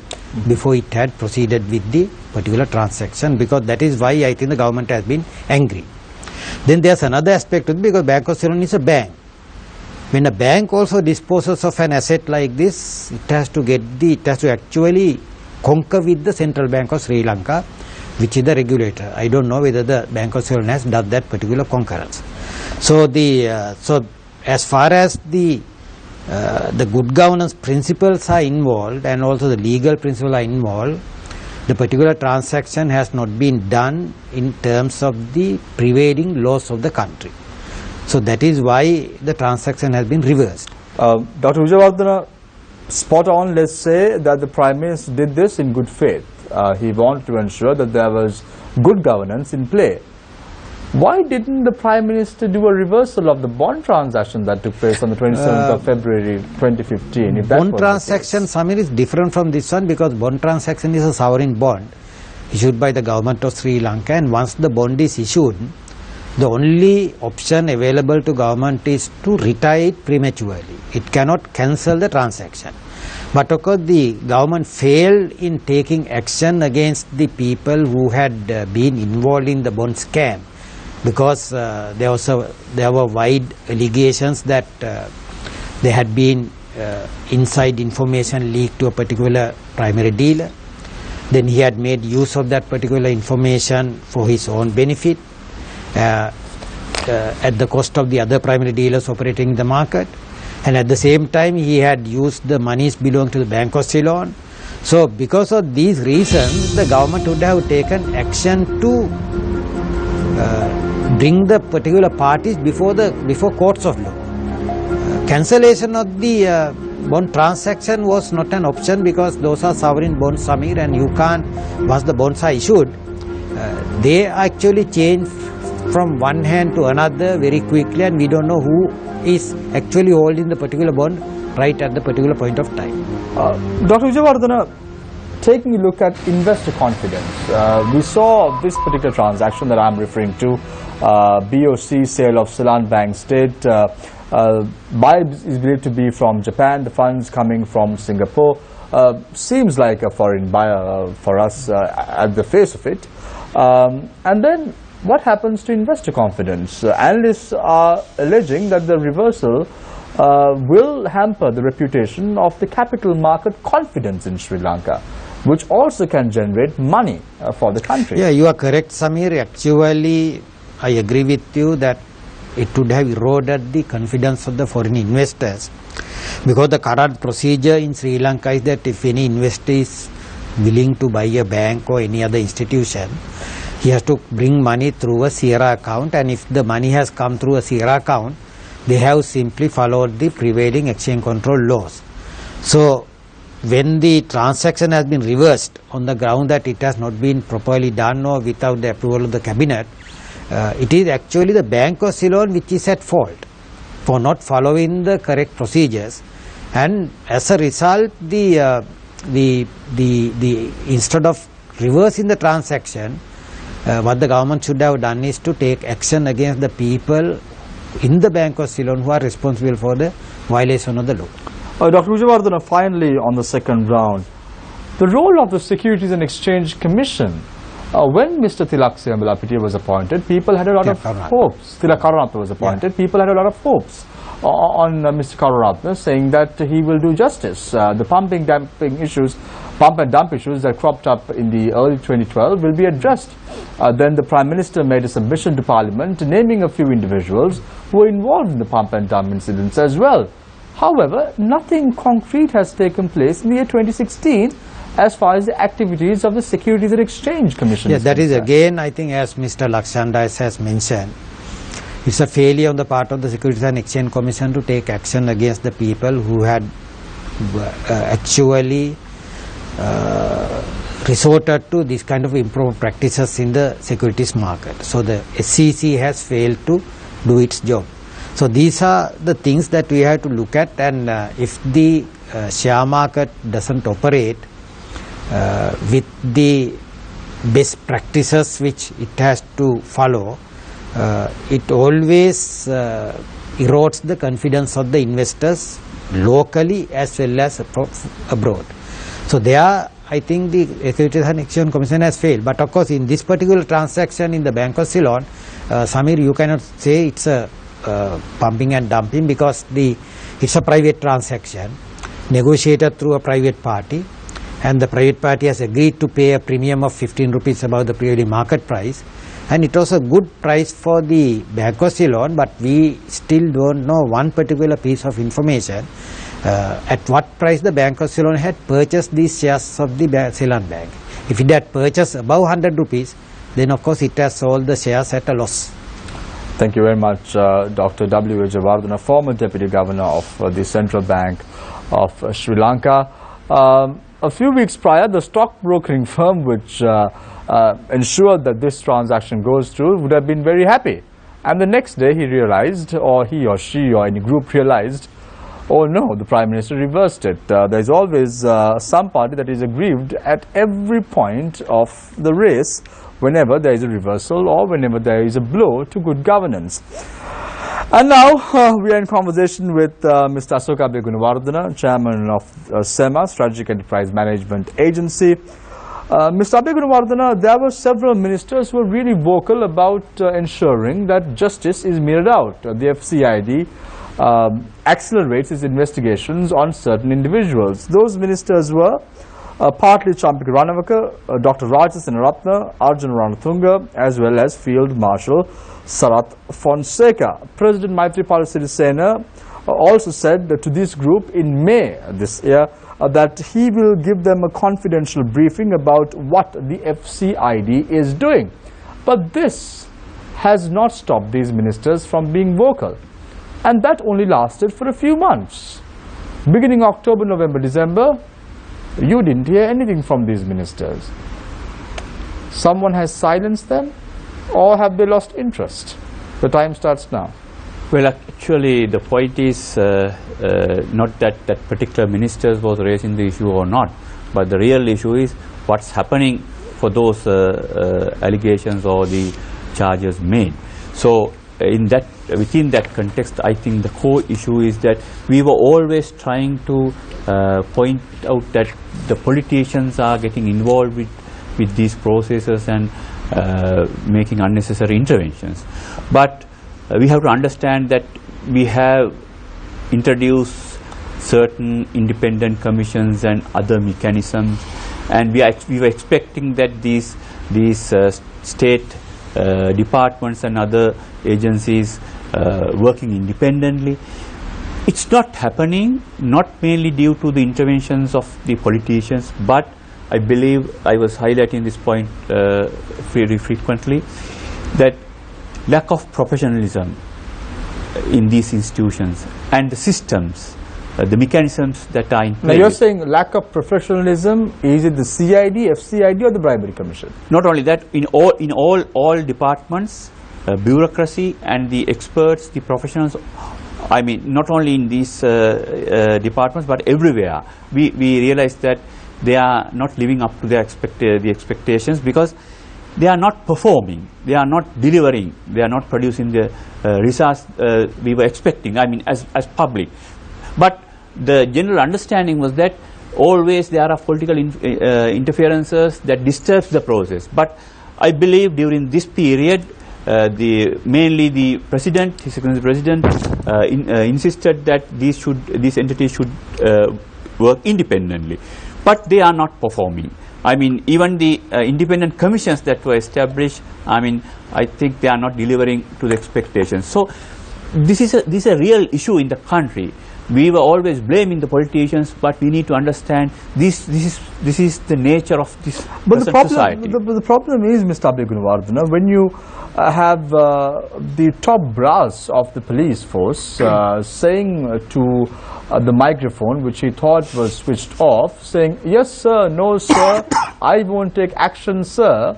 before it had proceeded with the particular transaction, because that is why I think the government has been angry. Then there's another aspect to it, because Bank of Ceylon is a bank. When a bank also disposes of an asset like this, it has to actually concur with the Central Bank of Sri Lanka, which is the regulator. I don't know whether the Bank of Ceylon has done that particular concurrence. So as far as the good governance principles are involved, and also the legal principles are involved, the particular transaction has not been done in terms of the prevailing laws of the country. So that is why the transaction has been reversed. Dr. Vijayawardena, spot on, let's say that the Prime Minister did this in good faith. He wanted to ensure that there was good governance in play. Why didn't the Prime Minister do a reversal of the bond transaction that took place on the 27th of February 2015? If that bond transaction, Samir, is different from this one, because bond transaction is a sovereign bond issued by the government of Sri Lanka, and once the bond is issued, the only option available to government is to retire it prematurely. It cannot cancel the transaction. But of course, the government failed in taking action against the people who had been involved in the bond scam, because there were wide allegations that there had been inside information leaked to a particular primary dealer. Then he had made use of that particular information for his own benefit at the cost of the other primary dealers operating in the market, and at the same time he had used the monies belonging to the Bank of Ceylon. So because of these reasons, the government would have taken action to bring the particular parties before courts of law. Cancellation of the bond transaction was not an option, because those are sovereign bonds, Samir, and you can't, once the bonds are issued, they actually change from one hand to another very quickly, and we don't know who is actually holding the particular bond right at the particular point of time. Dr. Vijayawardena, taking a look at investor confidence, we saw this particular transaction that I'm referring to, BOC sale of Ceylon Bank State. Buyer is believed to be from Japan, the funds coming from Singapore. Seems like a foreign buyer for us at the face of it. And then what happens to investor confidence? Analysts are alleging that the reversal will hamper the reputation of the capital market confidence in Sri Lanka, which also can generate money for the country. Yeah, you are correct, Samir. Actually, I agree with you that it would have eroded the confidence of the foreign investors, because the current procedure in Sri Lanka is that if any investor is willing to buy a bank or any other institution, he has to bring money through a Sierra account, and if the money has come through a Sierra account, they have simply followed the prevailing exchange control laws. So when the transaction has been reversed on the ground that it has not been properly done or without the approval of the cabinet, it is actually the Bank of Ceylon which is at fault for not following the correct procedures, and as a result the instead of reversing the transaction, what the government should have done is to take action against the people in the Bank of Ceylon who are responsible for the violation of the law. Dr. Wijewardena, finally on the second round, the role of the Securities and Exchange Commission. When Mr. Tilak Siambalapitiya was appointed, people had a lot of hopes. Tilak Karunaratne was appointed, people had a lot of hopes on Mr. Karunaratne, saying that he will do justice. The pump and dump issues that cropped up in the early 2012 will be addressed. Then the Prime Minister made a submission to Parliament, naming a few individuals who were involved in the pump and dump incidents as well. However, nothing concrete has taken place in the year 2016 as far as the activities of the Securities and Exchange Commission. Yeah, that is again, I think, as Mr. Lakshandais has mentioned, it's a failure on the part of the Securities and Exchange Commission to take action against the people who had actually resorted to this kind of improper practices in the securities market. So the SEC has failed to do its job. So these are the things that we have to look at, and if the share market doesn't operate with the best practices which it has to follow, it always erodes the confidence of the investors locally as well as abroad. So there, I think the Securities and Exchange Commission has failed. But of course, in this particular transaction in the Bank of Ceylon, Samir, you cannot say it's a pumping and dumping, because it's a private transaction negotiated through a private party, and the private party has agreed to pay a premium of 15 rupees above the prevailing market price, and it was a good price for the Bank of Ceylon, but we still don't know one particular piece of information, at what price the Bank of Ceylon had purchased these shares of the Ceylon Bank. If it had purchased above 100 rupees, then of course it has sold the shares at a loss. Thank you very much, Dr. W. Wijewardena, former Deputy Governor of the Central Bank of Sri Lanka. A few weeks prior, the stock brokering firm which ensured that this transaction goes through would have been very happy. And the next day he realized, or he or she or any group realized, oh no, the Prime Minister reversed it. There is always some party that is aggrieved at every point of the race whenever there is a reversal or whenever there is a blow to good governance. And now we are in conversation with Mr. Asoka Gunawardena, Chairman of SEMA, Strategic Enterprise Management Agency. Mr. Abe Gunawardena, there were several ministers who were really vocal about ensuring that justice is meted out. The FCID accelerates its investigations on certain individuals. Those ministers were partly Champika Ranawaka, Dr. Raja Senaratne, Arjuna Ranatunga, as well as Field Marshal Sarath Fonseca. President Maithripala Sirisena also said to this group in May this year that he will give them a confidential briefing about what the FCID is doing. But this has not stopped these ministers from being vocal, and that only lasted for a few months. Beginning October, November, December, you didn't hear anything from these ministers. Someone has silenced them, or have they lost interest? The time starts now. Well, actually, the point is not that particular ministers was raising the issue or not, but the real issue is what's happening for those allegations or the charges made. So within that context, I think the core issue is that we were always trying to point out that the politicians are getting involved with these processes and making unnecessary interventions. But we have to understand that we have introduced certain independent commissions and other mechanisms, and we were expecting that these state departments and other agencies working independently. It's not happening, not mainly due to the interventions of the politicians, but I believe I was highlighting this point very frequently, that lack of professionalism in these institutions and the systems, the mechanisms that are in place. Now you're saying lack of professionalism, is it the CID, FCID or the Bribery Commission? Not only that, in all departments, bureaucracy and the experts, the professionals, I mean not only in these departments but everywhere, we realize that they are not living up to their the expectations, because they are not performing, they are not delivering, they are not producing the results we were expecting, I mean as public. But the general understanding was that always there are political interferences that disturbs the process. But I believe during this period, mainly the president, his excellency president, insisted that these entities should work independently. But they are not performing. I mean, even the independent commissions that were established, I mean, I think they are not delivering to the expectations. So this is a real issue in the country. We were always blaming the politicians, but we need to understand this is the nature of this society. The problem is, Mr. Abhigunawardena, when you have the top brass of the police force saying to the microphone, which he thought was switched off, saying, yes sir, no sir, I won't take action sir,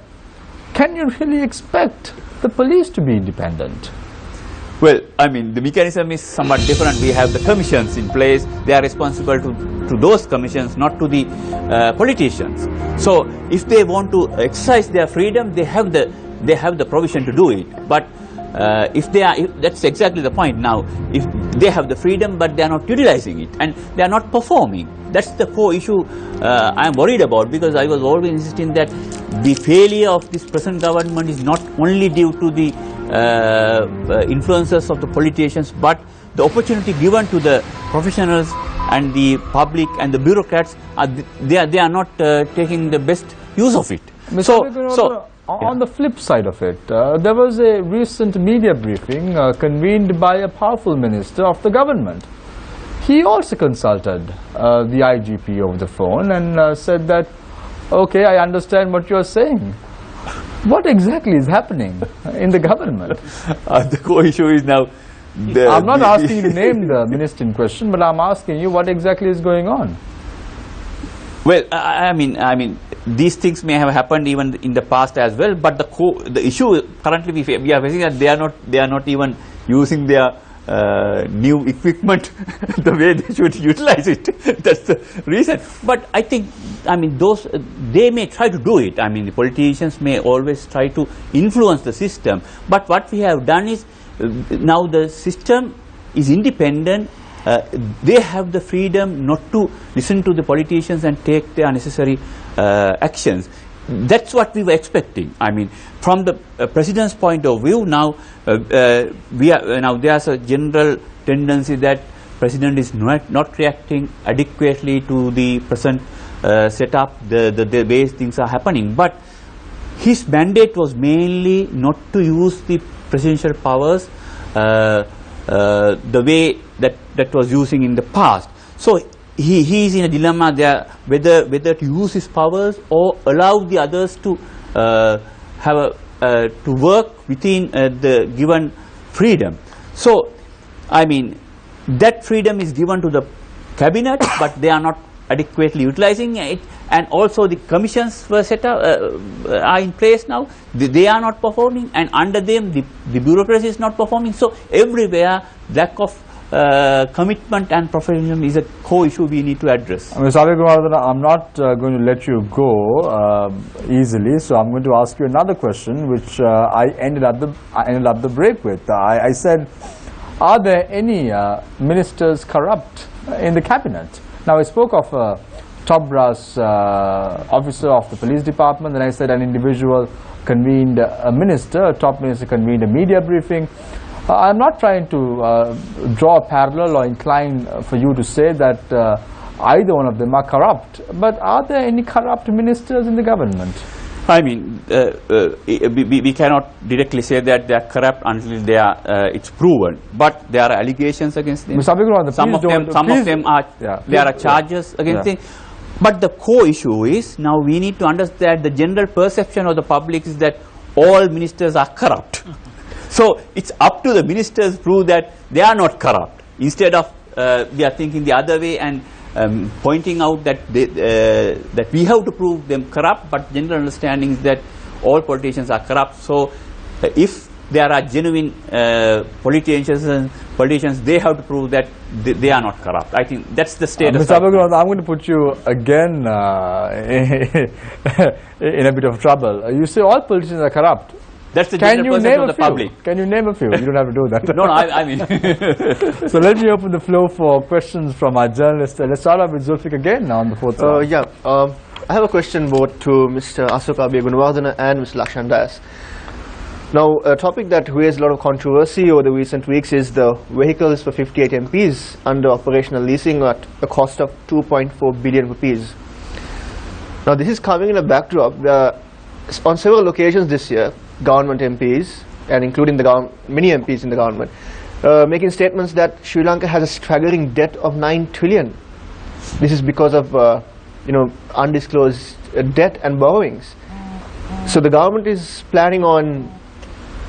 can you really expect the police to be independent? Well, I mean, the mechanism is somewhat different. We have the commissions in place. They are responsible to those commissions, not to the politicians. So if they want to exercise their freedom, they have the provision to do it. But that's exactly the point now. If they have the freedom, but they are not utilizing it, and they are not performing, that's the core issue I am worried about, because I was always insisting that the failure of this present government is not only due to the influences of the politicians, but the opportunity given to the professionals and the public and the bureaucrats, they are not taking the best use of it. On the flip side of it, there was a recent media briefing convened by a powerful minister of the government. He also consulted the IGP over the phone and said that, okay, I understand what you are saying. What exactly is happening in the government? The core issue is now... I'm not asking you to name the minister in question, but I'm asking you what exactly is going on. Well, I mean, these things may have happened even in the past as well, but the issue currently we are facing that they are not even using their new equipment the way they should utilize it. That's the reason. But I think, I mean, they may try to do it. I mean, the politicians may always try to influence the system. But what we have done is, now the system is independent. They have the freedom not to listen to the politicians and take their necessary actions. That's what we were expecting. I mean, from the president's point of view, now there's a general tendency that president is not reacting adequately to the present setup, the way things are happening. But his mandate was mainly not to use the presidential powers the way that was using in the past. So he is in a dilemma there, whether to use his powers or allow the others to to work within the given freedom. So, I mean, that freedom is given to the cabinet, but they are not adequately utilizing it. And also the commissions were set up, are in place now. They are not performing, and under them the bureaucracy is not performing. So everywhere lack of commitment and professionalism is a core issue we need to address. Mr. Abhigunawardena, I'm not going to let you go easily, so I'm going to ask you another question, which I ended up the break with. I said, are there any ministers corrupt in the cabinet? Now, I spoke of a top brass officer of the police department, then I said an individual convened a minister, a top minister convened a media briefing. I'm not trying to draw a parallel or incline for you to say that either one of them are corrupt, but are there any corrupt ministers in the government? I mean, we cannot directly say that they are corrupt until they are, it's proven. But there are allegations against them. Some of them are, there are charges against them. But the core issue is, now we need to understand the general perception of the public is that all ministers are corrupt. So it's up to the ministers to prove that they are not corrupt. Instead of we are thinking the other way and pointing out that that we have to prove them corrupt, but general understanding is that all politicians are corrupt. So if there are genuine politicians, they have to prove that they are not corrupt. I think that's the status. Mr. Abhigunawardena, I'm going to put you again in a bit of trouble. You say all politicians are corrupt. That's the general perception of the public. Can you name a few? You don't have to do that. No, I mean. So let me open the floor for questions from our journalists. Let's start off with Zulfik again now on the fourth round. I have a question both to Mr. Ashok Abhigunawardena and Mr. Lakshan Das. Now, a topic that raised a lot of controversy over the recent weeks is the vehicles for 58 MPs under operational leasing at a cost of 2.4 billion rupees. Now, this is coming in a backdrop on several occasions this year, government MPs, and including many MPs in the government, making statements that Sri Lanka has a staggering debt of 9 trillion. This is because of undisclosed debt and borrowings. So the government is planning on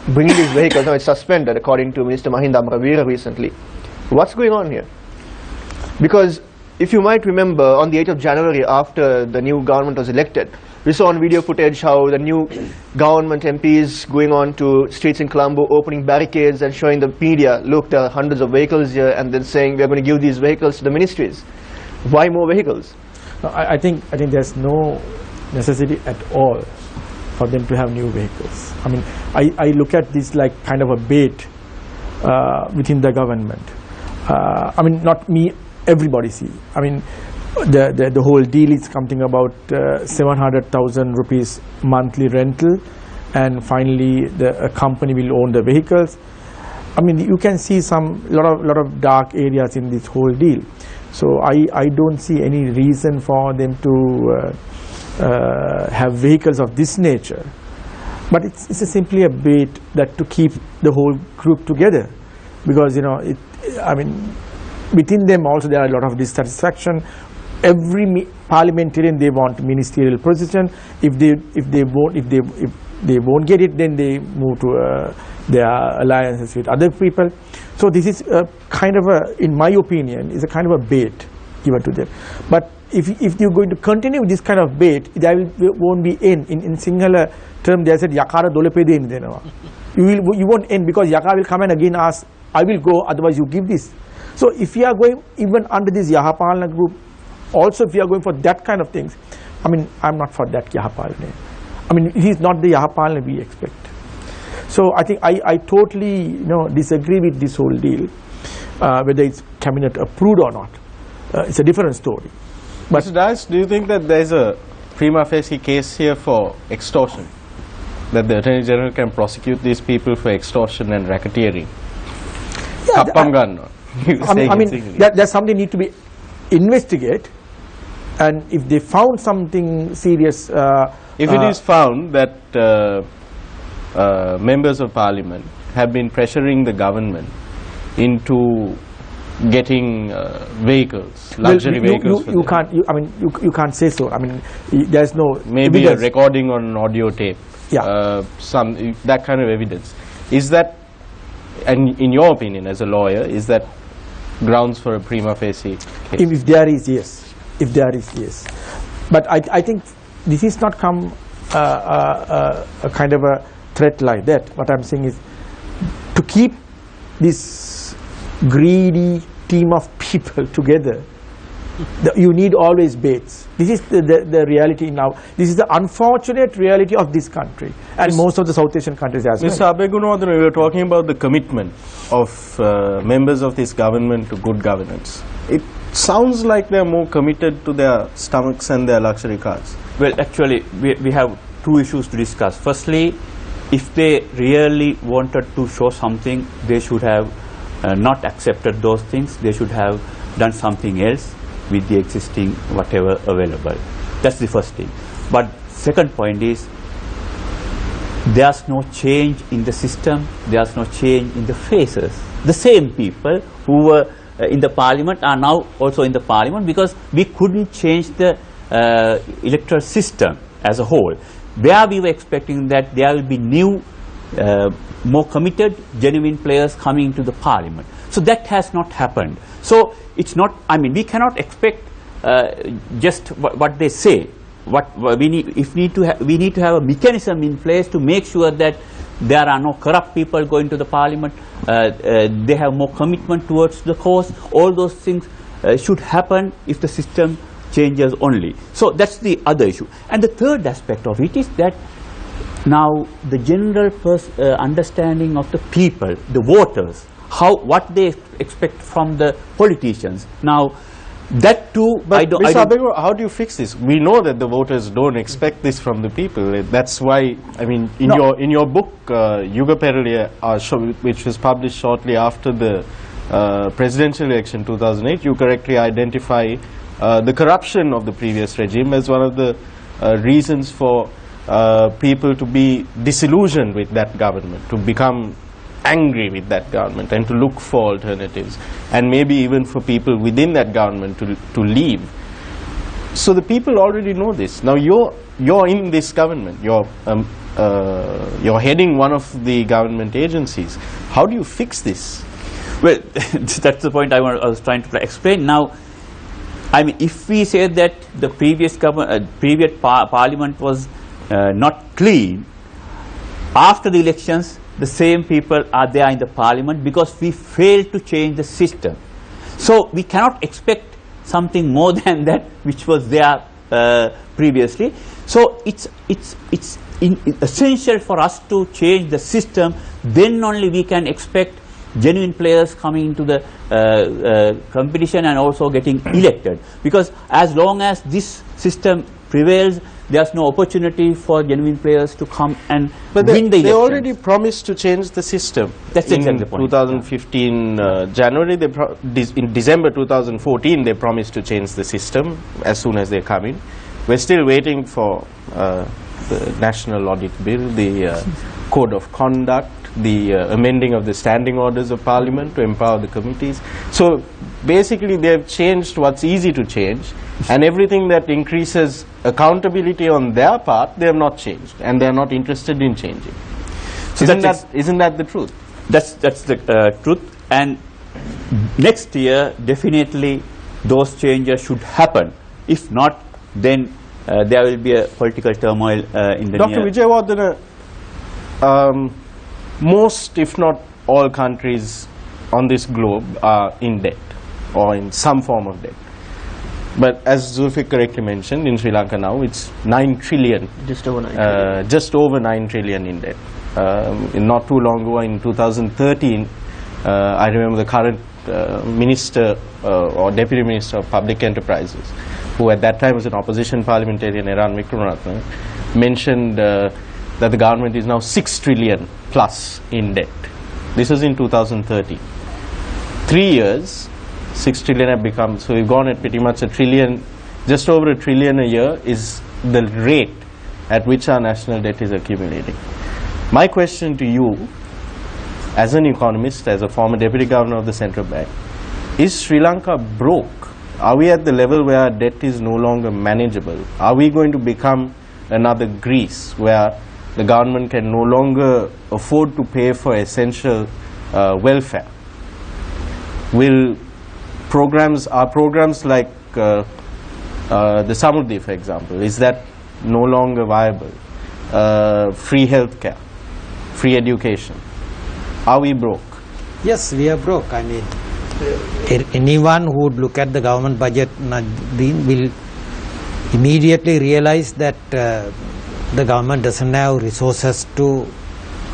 bringing these vehicles. Now it's suspended, according to Minister Mahinda Amravira recently. What's going on here? Because if you might remember, on the 8th of January, after the new government was elected, we saw on video footage how the new government MPs going on to streets in Colombo, opening barricades and showing the media, look, there are hundreds of vehicles here, and then saying we are going to give these vehicles to the ministries. Why more vehicles? No, I think there's no necessity at all for them to have new vehicles. I mean, I look at this like kind of a bait within the government. I mean, not me, everybody see. I mean, the whole deal is something about 700,000 rupees monthly rental, and finally the company will own the vehicles. I mean, you can see lot of dark areas in this whole deal. So I don't see any reason for them to have vehicles of this nature. But it's simply a bait that to keep the whole group together, because I mean, within them also there are a lot of dissatisfaction. Every parliamentarian, they want ministerial position. If they won't get it, then they move to their alliances with other people. So this is a kind of in my opinion, is a kind of a bait given to them. But if you're going to continue with this kind of bait, there won't be end. In Sinhala term, they said yakara dolepe de denawa. You won't end, because Yaka will come and again ask, I will go, otherwise you give this. So if you are going even under this Yahapalana group, also if you are going for that kind of things, I mean, I'm not for that Yahapalana. I mean, he's not the Yahapalana we expect. So I think I totally disagree with this whole deal, whether it's cabinet approved or not. It's a different story. But Mr. Das, do you think that there is a prima facie case here for extortion? That the Attorney General can prosecute these people for extortion and racketeering? Yeah, I mean there's something need to be investigated, and if they found something serious, if it is found that members of parliament have been pressuring the government into getting vehicles, luxury vehicles, you can't. You can't say so. I mean, there's no maybe evidence. A recording on an audio tape. Yeah. That kind of evidence. Is that, and in your opinion as a lawyer, is that grounds for a prima facie case? If there is, yes. If there is, yes. But I think this is not come a kind of a threat like that. What I'm saying is to keep this greedy team of people together, you need always baits. This is the reality now. This is the unfortunate reality of this country and most of the South Asian countries as well. Mr. Abegunawardena, we were talking about the commitment of members of this government to good governance. It sounds like they're more committed to their stomachs and their luxury cars. Well, actually, we have two issues to discuss. Firstly, if they really wanted to show something, they should have not accepted those things. They should have done something else with the existing whatever available. That's the first thing. But second point is, there's no change in the system, there's no change in the faces. The same people who were in the parliament are now also in the parliament, because we couldn't change the electoral system as a whole. Where we were expecting that there will be new, more committed, genuine players coming to the parliament. So that has not happened. So it's not, I mean, we cannot expect just what they say. What we need, we need to have a mechanism in place to make sure that there are no corrupt people going to the parliament. They have more commitment towards the cause. All those things should happen if the system changes only. So that's the other issue. And the third aspect of it is that now the general understanding of the people, the voters, what they expect from the politicians. Now, that too, but Mr. Abegor, how do you fix this? We know that the voters don't expect this from the people. That's why, I mean, in your book, Yuga Peraliya, which was published shortly after the presidential election 2008, you correctly identify the corruption of the previous regime as one of the reasons for people to be disillusioned with that government, to become angry with that government and to look for alternatives, and maybe even for people within that government to leave. So the people already know this. Now you're in this government, you're heading one of the government agencies. How do you fix this? Well, that's the point I was trying to explain. Now, I mean, if we say that the previous parliament was not clean, after the elections, the same people are there in the parliament because we failed to change the system. So we cannot expect something more than that which was there previously. So it's essential for us to change the system. Then only we can expect genuine players coming into the competition and also getting elected. Because as long as this system prevails, there's no opportunity for genuine players to come and win the elections. They already promised to change the system. That's exactly the point. 2015 January, in December 2014, they promised to change the system as soon as they come in. We're still waiting for the National Audit Bill, the Code of Conduct, the amending of the standing orders of Parliament to empower the committees. So basically they've changed what's easy to change, and everything that increases accountability on their part, they have not changed, and they're not interested in changing. So isn't that the truth? That's the truth. And next year, definitely those changes should happen. If not, then there will be a political turmoil in the Dr. near... Vijayawardena, most, if not all countries on this globe are in debt or in some form of debt. But as Zulfiq correctly mentioned, in Sri Lanka now it's 9 trillion. Just over 9 trillion. Just over 9 trillion in debt. Not too long ago, in 2013, I remember the current Minister or Deputy Minister of Public Enterprises, who at that time was an opposition parliamentarian, Eran Wickramaratne, mentioned that the government is now 6 trillion plus in debt. This was in 2013. 3 years, 6 trillion have become, so we've gone at pretty much a trillion, just over a trillion a year is the rate at which our national debt is accumulating. My question to you, as an economist, as a former deputy governor of the central bank, is Sri Lanka broke? Are we at the level where our debt is no longer manageable? Are we going to become another Greece, where the government can no longer afford to pay for essential welfare? Will programs like the Samurdhi, for example, is that no longer viable? Free healthcare, free education. Are we broke? Yes, we are broke. I mean, anyone who would look at the government budget will immediately realize that the government doesn't have resources to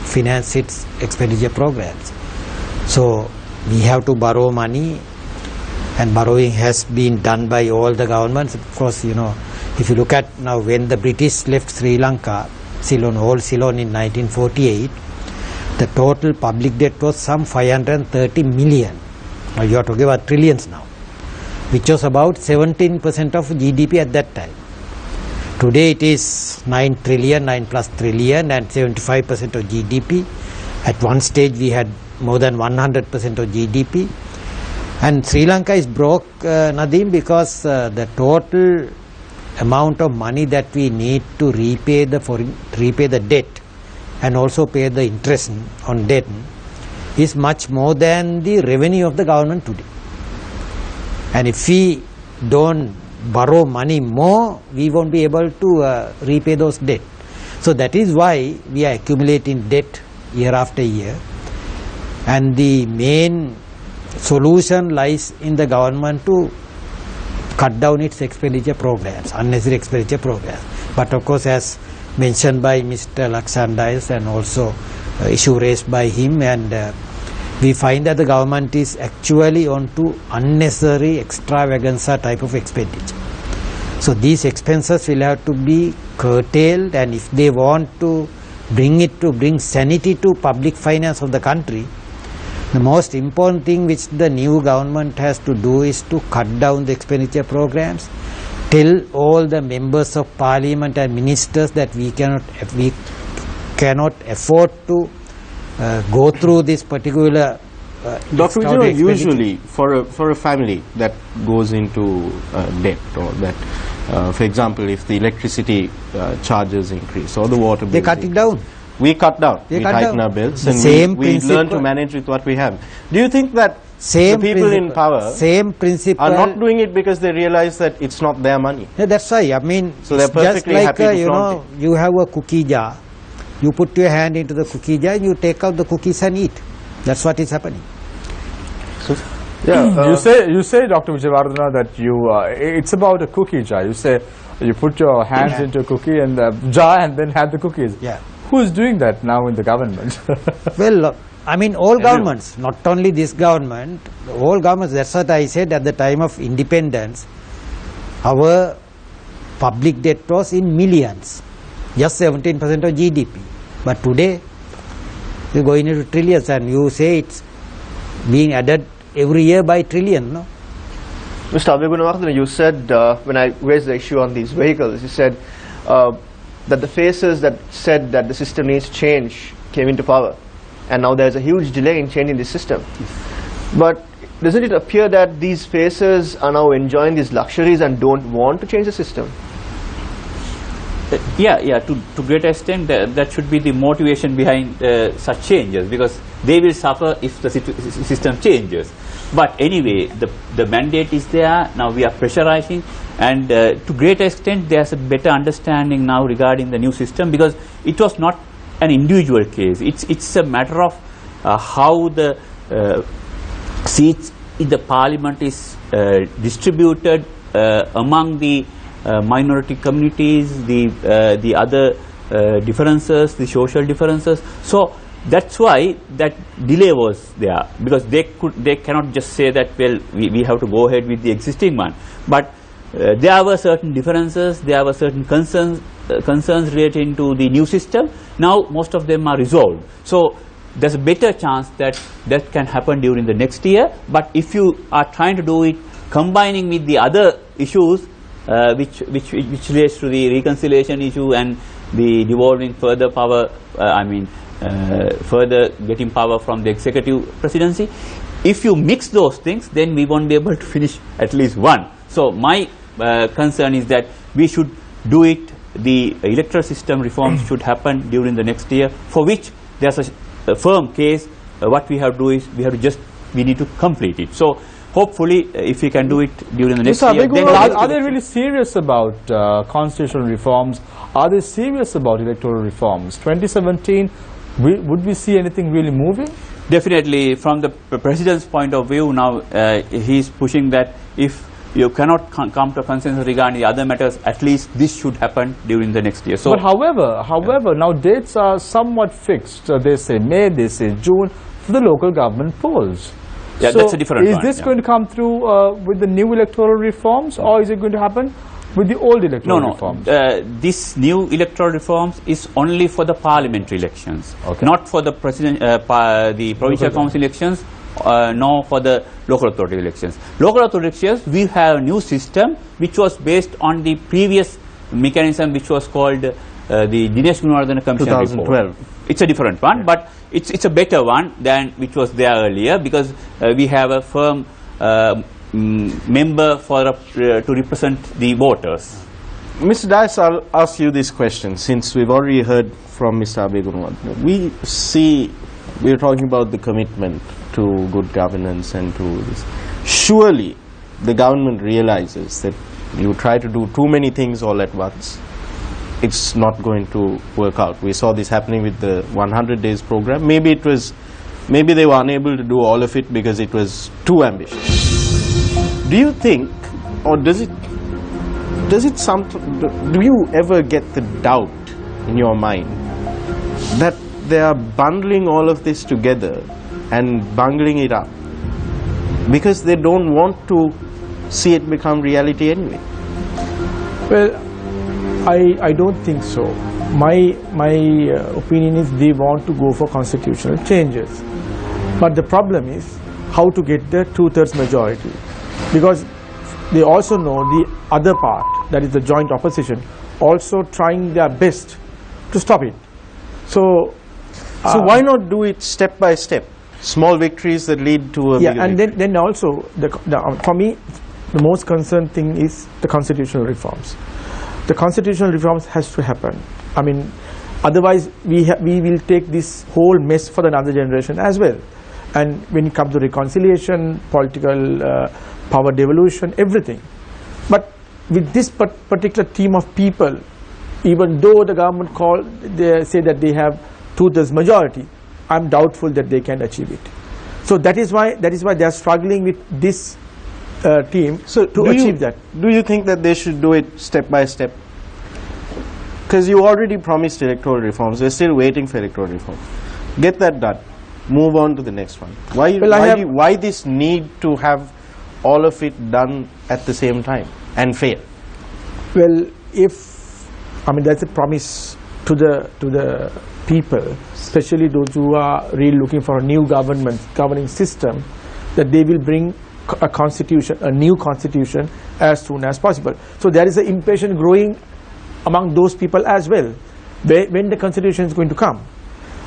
finance its expenditure programs. So we have to borrow money, and borrowing has been done by all the governments. Of course, you know, if you look at now, when the British left Sri Lanka, Ceylon, whole Ceylon in 1948, the total public debt was some 530 million. Now you are talking about trillions now, which was about 17% of GDP at that time. Today it is 9 trillion, 9 plus trillion, and 75% of GDP. At one stage we had more than 100% of GDP. And Sri Lanka is broke, Nadeem, because the total amount of money that we need to repay the debt and also pay the interest on debt is much more than the revenue of the government today. And if we don't borrow money more, we won't be able to repay those debt. So that is why we are accumulating debt year after year, and the main solution lies in the government to cut down its expenditure programs, unnecessary expenditure programs. But of course, as mentioned by Mr. Laksandais and also issue raised by him, and we find that the government is actually onto unnecessary extravaganza type of expenditure. So these expenses will have to be curtailed, and if they want to bring sanity to public finance of the country, the most important thing which the new government has to do is to cut down the expenditure programs, tell all the members of parliament and ministers that we cannot afford to go through this particular Dr. Vijay, usually for a family that goes into debt, or that for example, if the electricity charges increase or the water bills, they cut it down. We cut down, we tighten our bills, and we learn to manage with what we have. Do you think that the people in power are not doing it because they realize that it's not their money? Yeah, that's why. I mean, so they're perfectly just like happy to you know, you have a cookie jar. You put your hand into the cookie jar, you take out the cookies and eat. That's what is happening. So, yeah, you say, Dr. Vijayawardena, that it's about a cookie jar. You say you put your hands into a cookie and the jar and then have the cookies. Yeah. Who is doing that now in the government? Well, I mean, all governments, not only this government, all governments. That's what I said at the time of independence. Our public debt was in millions, just 17% of GDP. But today, we're going into trillions, and you say it's being added every year by trillion, no? Mr. Abhigunawardena, you said, when I raised the issue on these vehicles, you said that the faces that said that the system needs change came into power, and now there's a huge delay in changing the system. But doesn't it appear that these faces are now enjoying these luxuries and don't want to change the system? Yeah, to great extent that should be the motivation behind such changes, because they will suffer if the system changes. But anyway, the mandate is there. Now we are pressurizing, and to great extent there's a better understanding now regarding the new system, because it was not an individual case. It's a matter of how the seats in the parliament is distributed among the minority communities, the other differences, the social differences. So that's why that delay was there, because they cannot just say that, well, we have to go ahead with the existing one. But there were certain differences, there were certain concerns relating to the new system. Now most of them are resolved. So there's a better chance that that can happen during the next year. But if you are trying to do it combining with the other issues, which relates to the reconciliation issue and the devolving further power, further getting power from the executive presidency, if you mix those things, then we won't be able to finish at least one. So my concern is that we should do it, the electoral system reforms should happen during the next year, for which there's a firm case. What we have to do is we need to complete it. So hopefully, if we can do it during the next year, then are they really serious about constitutional reforms? Are they serious about electoral reforms? 2017 would we see anything really moving? Definitely, from the President's point of view, now he is pushing that if you cannot come to a consensus regarding the other matters, at least this should happen during the next year. So, but however, now dates are somewhat fixed. They say May, they say June for the local government polls. Yeah, so that's a different one. Is this going to come through with the new electoral reforms, or is it going to happen with the old electoral reforms? This new electoral reforms is only for the parliamentary elections, not for the the provincial council elections, nor for the local authority elections. Local authority elections, we have a new system which was based on the previous mechanism, which was called the Dinesh Gunawardena Commission 2012. report. It's a different one, but it's a better one than which was there earlier, because we have a firm member to represent the voters. Mr. Dias, I'll ask you this question, since we've already heard from Mr. Abe Gunawardena. We're talking about the commitment to good governance and to this. Surely the government realizes that you try to do too many things all at once, it's not going to work out. We saw this happening with the 100 days program. Maybe they were unable to do all of it because it was too ambitious. Do you think, or do you ever get the doubt in your mind that they are bundling all of this together and bungling it up because they don't want to see it become reality anyway? Well, I don't think so. My opinion is they want to go for constitutional changes, but the problem is how to get the 2/3 majority, because they also know the other part, that is the joint opposition, also trying their best to stop it. So why not do it step by step? Small victories that lead to a bigger and victory. then also for me the most concerned thing is the constitutional reforms. The constitutional reforms has to happen. I mean, otherwise we will take this whole mess for another generation as well. And when it comes to reconciliation, political power devolution, everything. But with this particular team of people, even though the government they say that they have 2/3 majority, I'm doubtful that they can achieve it. So that is why they are struggling with this team to achieve that. Do you think that they should do it step by step? Because you already promised electoral reforms. They're still waiting for electoral reforms. Get that done. Move on to the next one. Why this need to have all of it done at the same time and fail? Well, that's a promise to the people, especially those who are really looking for a new governing system, that they will bring a new constitution as soon as possible. So there is an impatience growing among those people as well, when the constitution is going to come.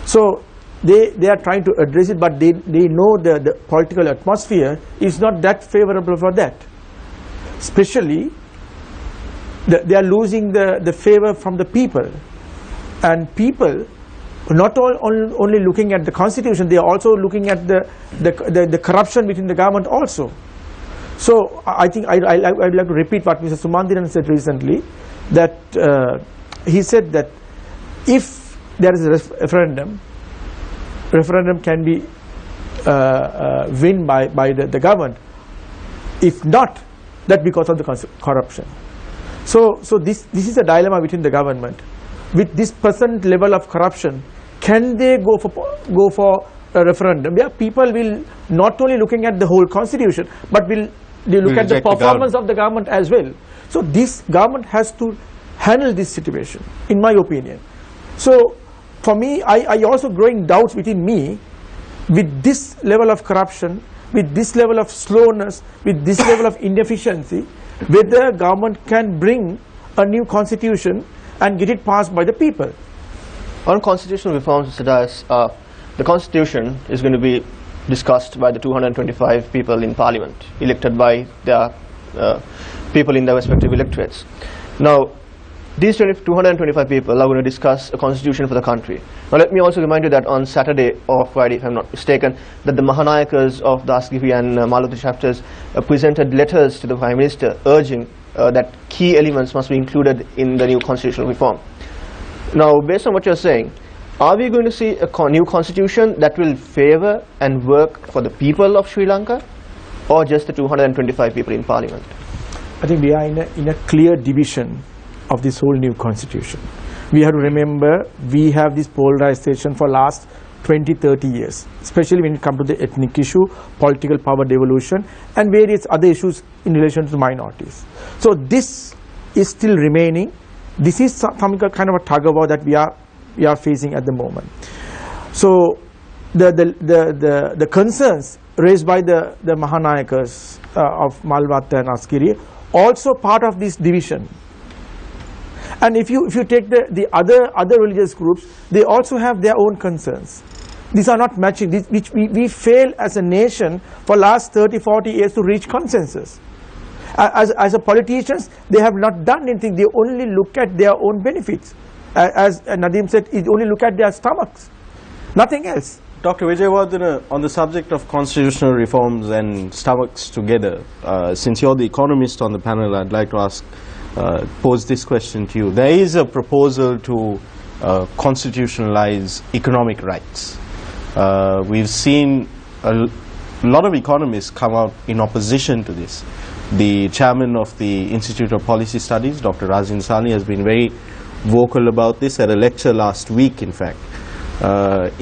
So they are trying to address it, but they know the political atmosphere is not that favorable for that. Especially they are losing the favor from the people, and people not only looking at the constitution, they are also looking at the corruption within the government also. So I think I'd like to repeat what Mr. Sumandiran said recently, that he said that if there is a referendum can be win by the government. If not, that because of the corruption. So this is a dilemma within the government. With this present level of corruption, can they go for a referendum? Yeah, people will not only looking at the whole constitution, but they look at the performance of the government as well. So this government has to handle this situation, in my opinion. So for me, I also growing doubts within me, with this level of corruption, with this level of slowness, with this level of inefficiency, whether government can bring a new constitution and get it passed by the people. On constitutional reforms, Mr. Dias, the constitution is going to be discussed by the 225 people in parliament, elected by their people in their respective electorates. Now, these 225 people are going to discuss a constitution for the country. Now, let me also remind you that on Saturday or Friday, if I'm not mistaken, that the Mahanayakas of Dasgiri and Maluti chapters presented letters to the Prime Minister urging that key elements must be included in the new constitutional reform. Now, based on what you're saying, are we going to see a new constitution that will favor and work for the people of Sri Lanka, or just the 225 people in parliament? I think we are in a clear division of this whole new constitution. We have to remember we have this polarization for last 20-30 years, especially when it comes to the ethnic issue, political power devolution, and various other issues in relation to minorities. So this is still remaining. This is some kind of a tug of war that we are facing at the moment. So the concerns raised by the Mahanayakas of Malvatta and Askiri also part of this division. And if you take the other religious groups, they also have their own concerns. These are not matching, which we fail as a nation for last 30-40 years to reach consensus. As a politicians, they have not done anything. They only look at their own benefits. As Nadeem said, they only look at their stomachs, nothing else. Dr. Vijayawardena, on the subject of constitutional reforms and stomachs together, since you're the economist on the panel, I'd like to pose this question to you. There is a proposal to constitutionalize economic rights. We've seen a lot of economists come out in opposition to this. The chairman of the Institute of Policy Studies, Dr. Razin Sani, has been very vocal about this at a lecture last week, in fact.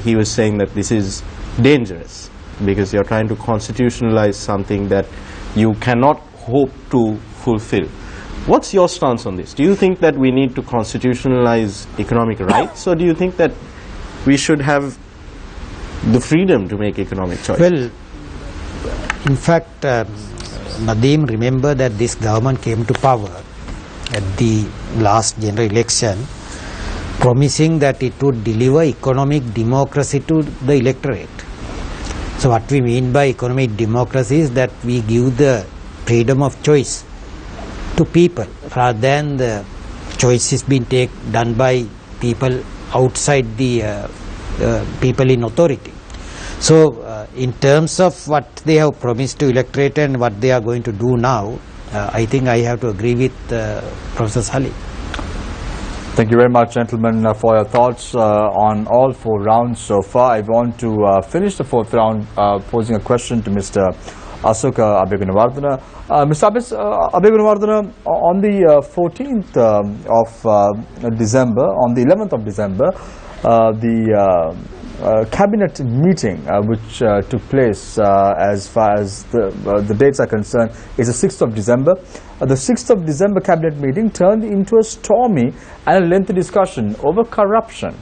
He was saying that this is dangerous because you're trying to constitutionalize something that you cannot hope to fulfill. What's your stance on this? Do you think that we need to constitutionalize economic rights, or do you think that we should have the freedom to make economic choices? Well, in fact, Nadeem, remember that this government came to power at the last general election, promising that it would deliver economic democracy to the electorate. So what we mean by economic democracy is that we give the freedom of choice to people rather than the choices being done by people outside the people in authority. So in terms of what they have promised to electorate and what they are going to do now, I think I have to agree with Professor Salih. Thank you very much, gentlemen, for your thoughts on all 4 rounds so far. I want to finish the 4th round posing a question to Mr. Asuka Abegunawardena. Mr. Abegunawardena, on the 14th of December, on the 11th of December, the cabinet meeting which took place as far as the dates are concerned is the 6th of December. The 6th of December cabinet meeting turned into a stormy and a lengthy discussion over corruption.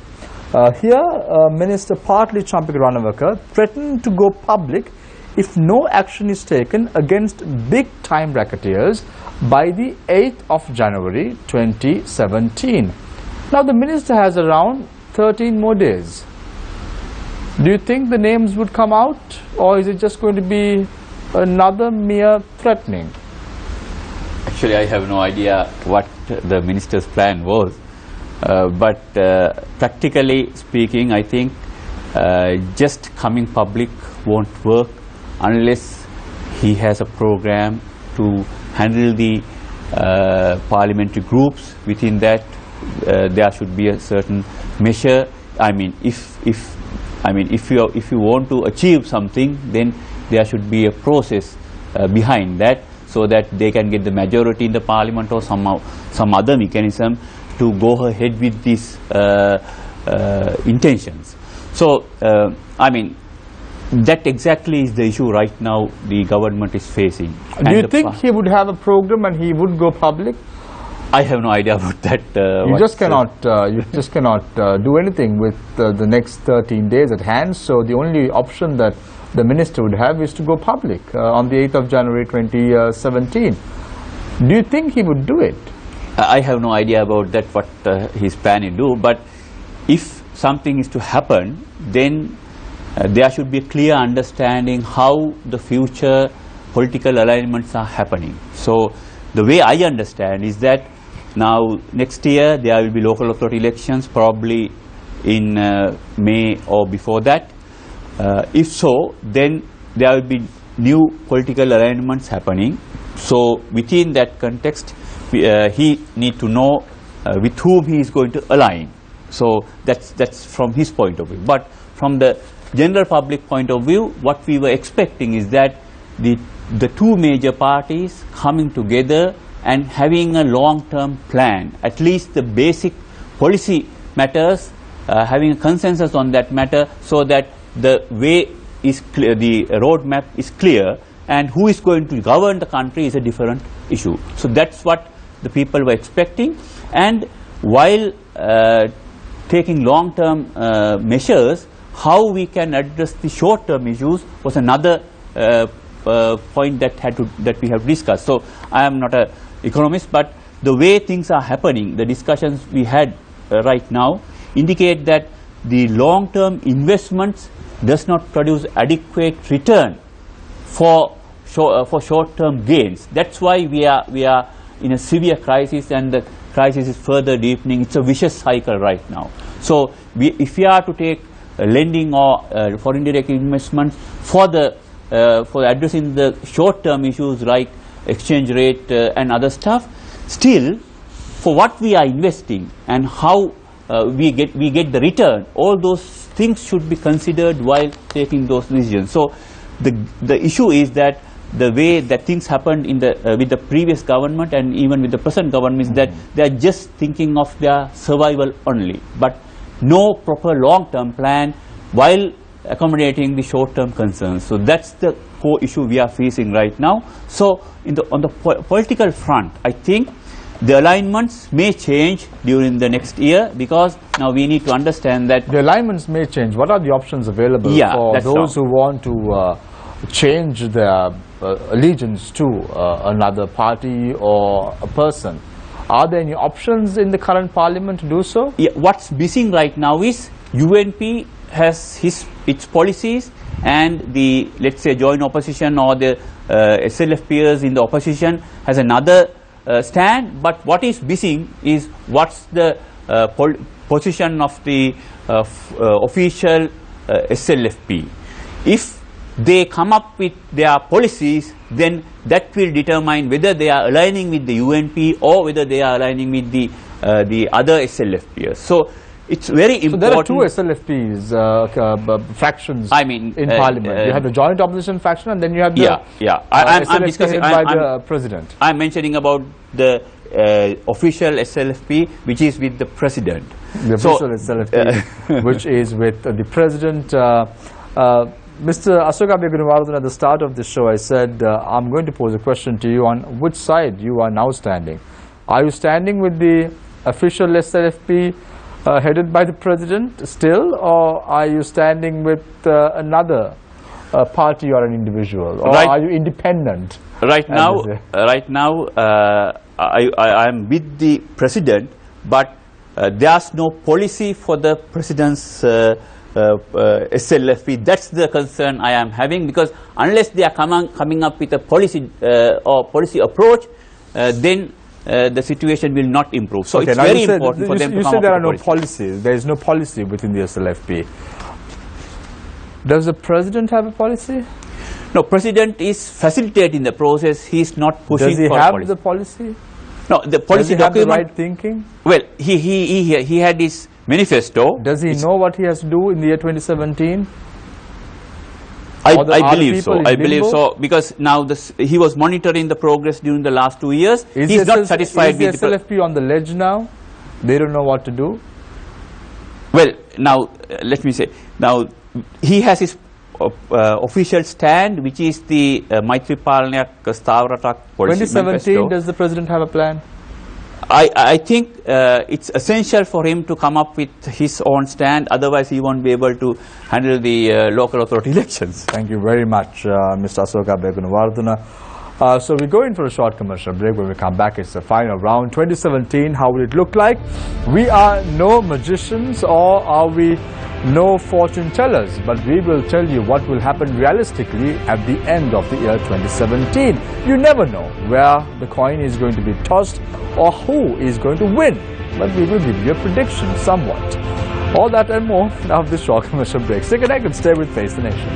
Here, Minister Partli Champika Ranawaka threatened to go public if no action is taken against big-time racketeers by the 8th of January 2017. Now, the minister has around 13 more days. Do you think the names would come out, or is it just going to be another mere threatening? Actually, I have no idea what the minister's plan was, but practically speaking, I think just coming public won't work unless he has a program to handle the parliamentary groups. Within that, there should be a certain measure. I mean, if you want to achieve something, then there should be a process behind that, so that they can get the majority in the parliament or some other mechanism to go ahead with these intentions. So, that exactly is the issue right now the government is facing. Do you think he would have a program and he would go public? I have no idea about that. You just cannot do anything with the next 13 days at hand. So the only option that the minister would have is to go public on the 8th of January 2017. Do you think he would do it? I have no idea about that, what he's planning to do. But if something is to happen, then there should be a clear understanding how the future political alignments are happening. So the way I understand is that now next year there will be local authority elections, probably in May or before that. If so, then there will be new political alignments happening. So within that context, he need to know with whom he is going to align. So that's from his point of view. But from the general public point of view, what we were expecting is that the two major parties coming together and having a long-term plan, at least the basic policy matters, having a consensus on that matter, so that the way is clear, the roadmap is clear, and who is going to govern the country is a different issue. So that's what the people were expecting. And while taking long-term measures, how we can address the short-term issues was another point that we have discussed. So I am not an economist, but the way things are happening, the discussions we had right now indicate that the long-term investments does not produce adequate return for short-term gains. That's why we are in a severe crisis, and the crisis is further deepening. It's a vicious cycle right now. So if we are to take lending or foreign direct investments for addressing the short-term issues like exchange rate and other stuff, still for what we are investing and how we get the return, all those things should be considered while taking those decisions. So the issue is that the way that things happened with the previous government and even with the present government is that they are just thinking of their survival only, but no proper long-term plan while accommodating the short-term concerns. So that's the core issue we are facing right now. So on the political front, I think the alignments may change during the next year, because now we need to understand that the alignments may change. What are the options available for those who want to change their allegiance to another party or a person? Are there any options in the current parliament to do so? Yeah, what's missing right now is UNP has its policies, and the, let's say, joint opposition or the SLF peers in the opposition has another stand. But what is missing is what's the position of the official SLFP. If they come up with their policies, then that will determine whether they are aligning with the UNP or whether they are aligning with the other SLF peers. So it's very important. So there are two SLFPs fractions in parliament. You have the joint opposition faction, and then you have the I'm discussing by the president. I'm mentioning about the official SLFP, which is with the president. The official SLFP, which is with the president. Mr. Asoka Begunawardhan, at the start of the show, I said I'm going to pose a question to you on which side you are now standing. Are you standing with the official SLFP headed by the president still, or are you standing with another party or an individual, or are you independent? Right now, I am with the president, but there's no policy for the president's SLFP. That's the concern I am having, because unless they are coming up with a policy or policy approach, then the situation will not improve. So it's very important for them to come up with a policy. You said there are no policies. There is no policy within the SLFP. Does the president have a policy? No, president is facilitating the process. He is not pushing for policy. Does he have the policy? No, the policy document. Does he have the right thinking? Well, he had his manifesto. Does he know what he has to do in the year 2017? I believe so. I believe so, because now he was monitoring the progress during the last 2 years. He's not satisfied with the SLFP on the ledge now. They don't know what to do. Well, now let me say, now he has his official stand, which is the Maitripalanayak Stavrata policy 2017, manifesto. Does the president have a plan? I think it's essential for him to come up with his own stand, otherwise he won't be able to handle the local authority elections. Thank you very much, Mr. Asoka Begunawardhan. So we go in for a short commercial break. When we come back, it's the final round. 2017, how will it look like? We are no magicians, or are we no fortune tellers, but we will tell you what will happen realistically at the end of the year 2017. You never know where the coin is going to be tossed or who is going to win, but we will give you a prediction somewhat. All that and more after this short commercial break. Stay connected, stay with Face the Nation.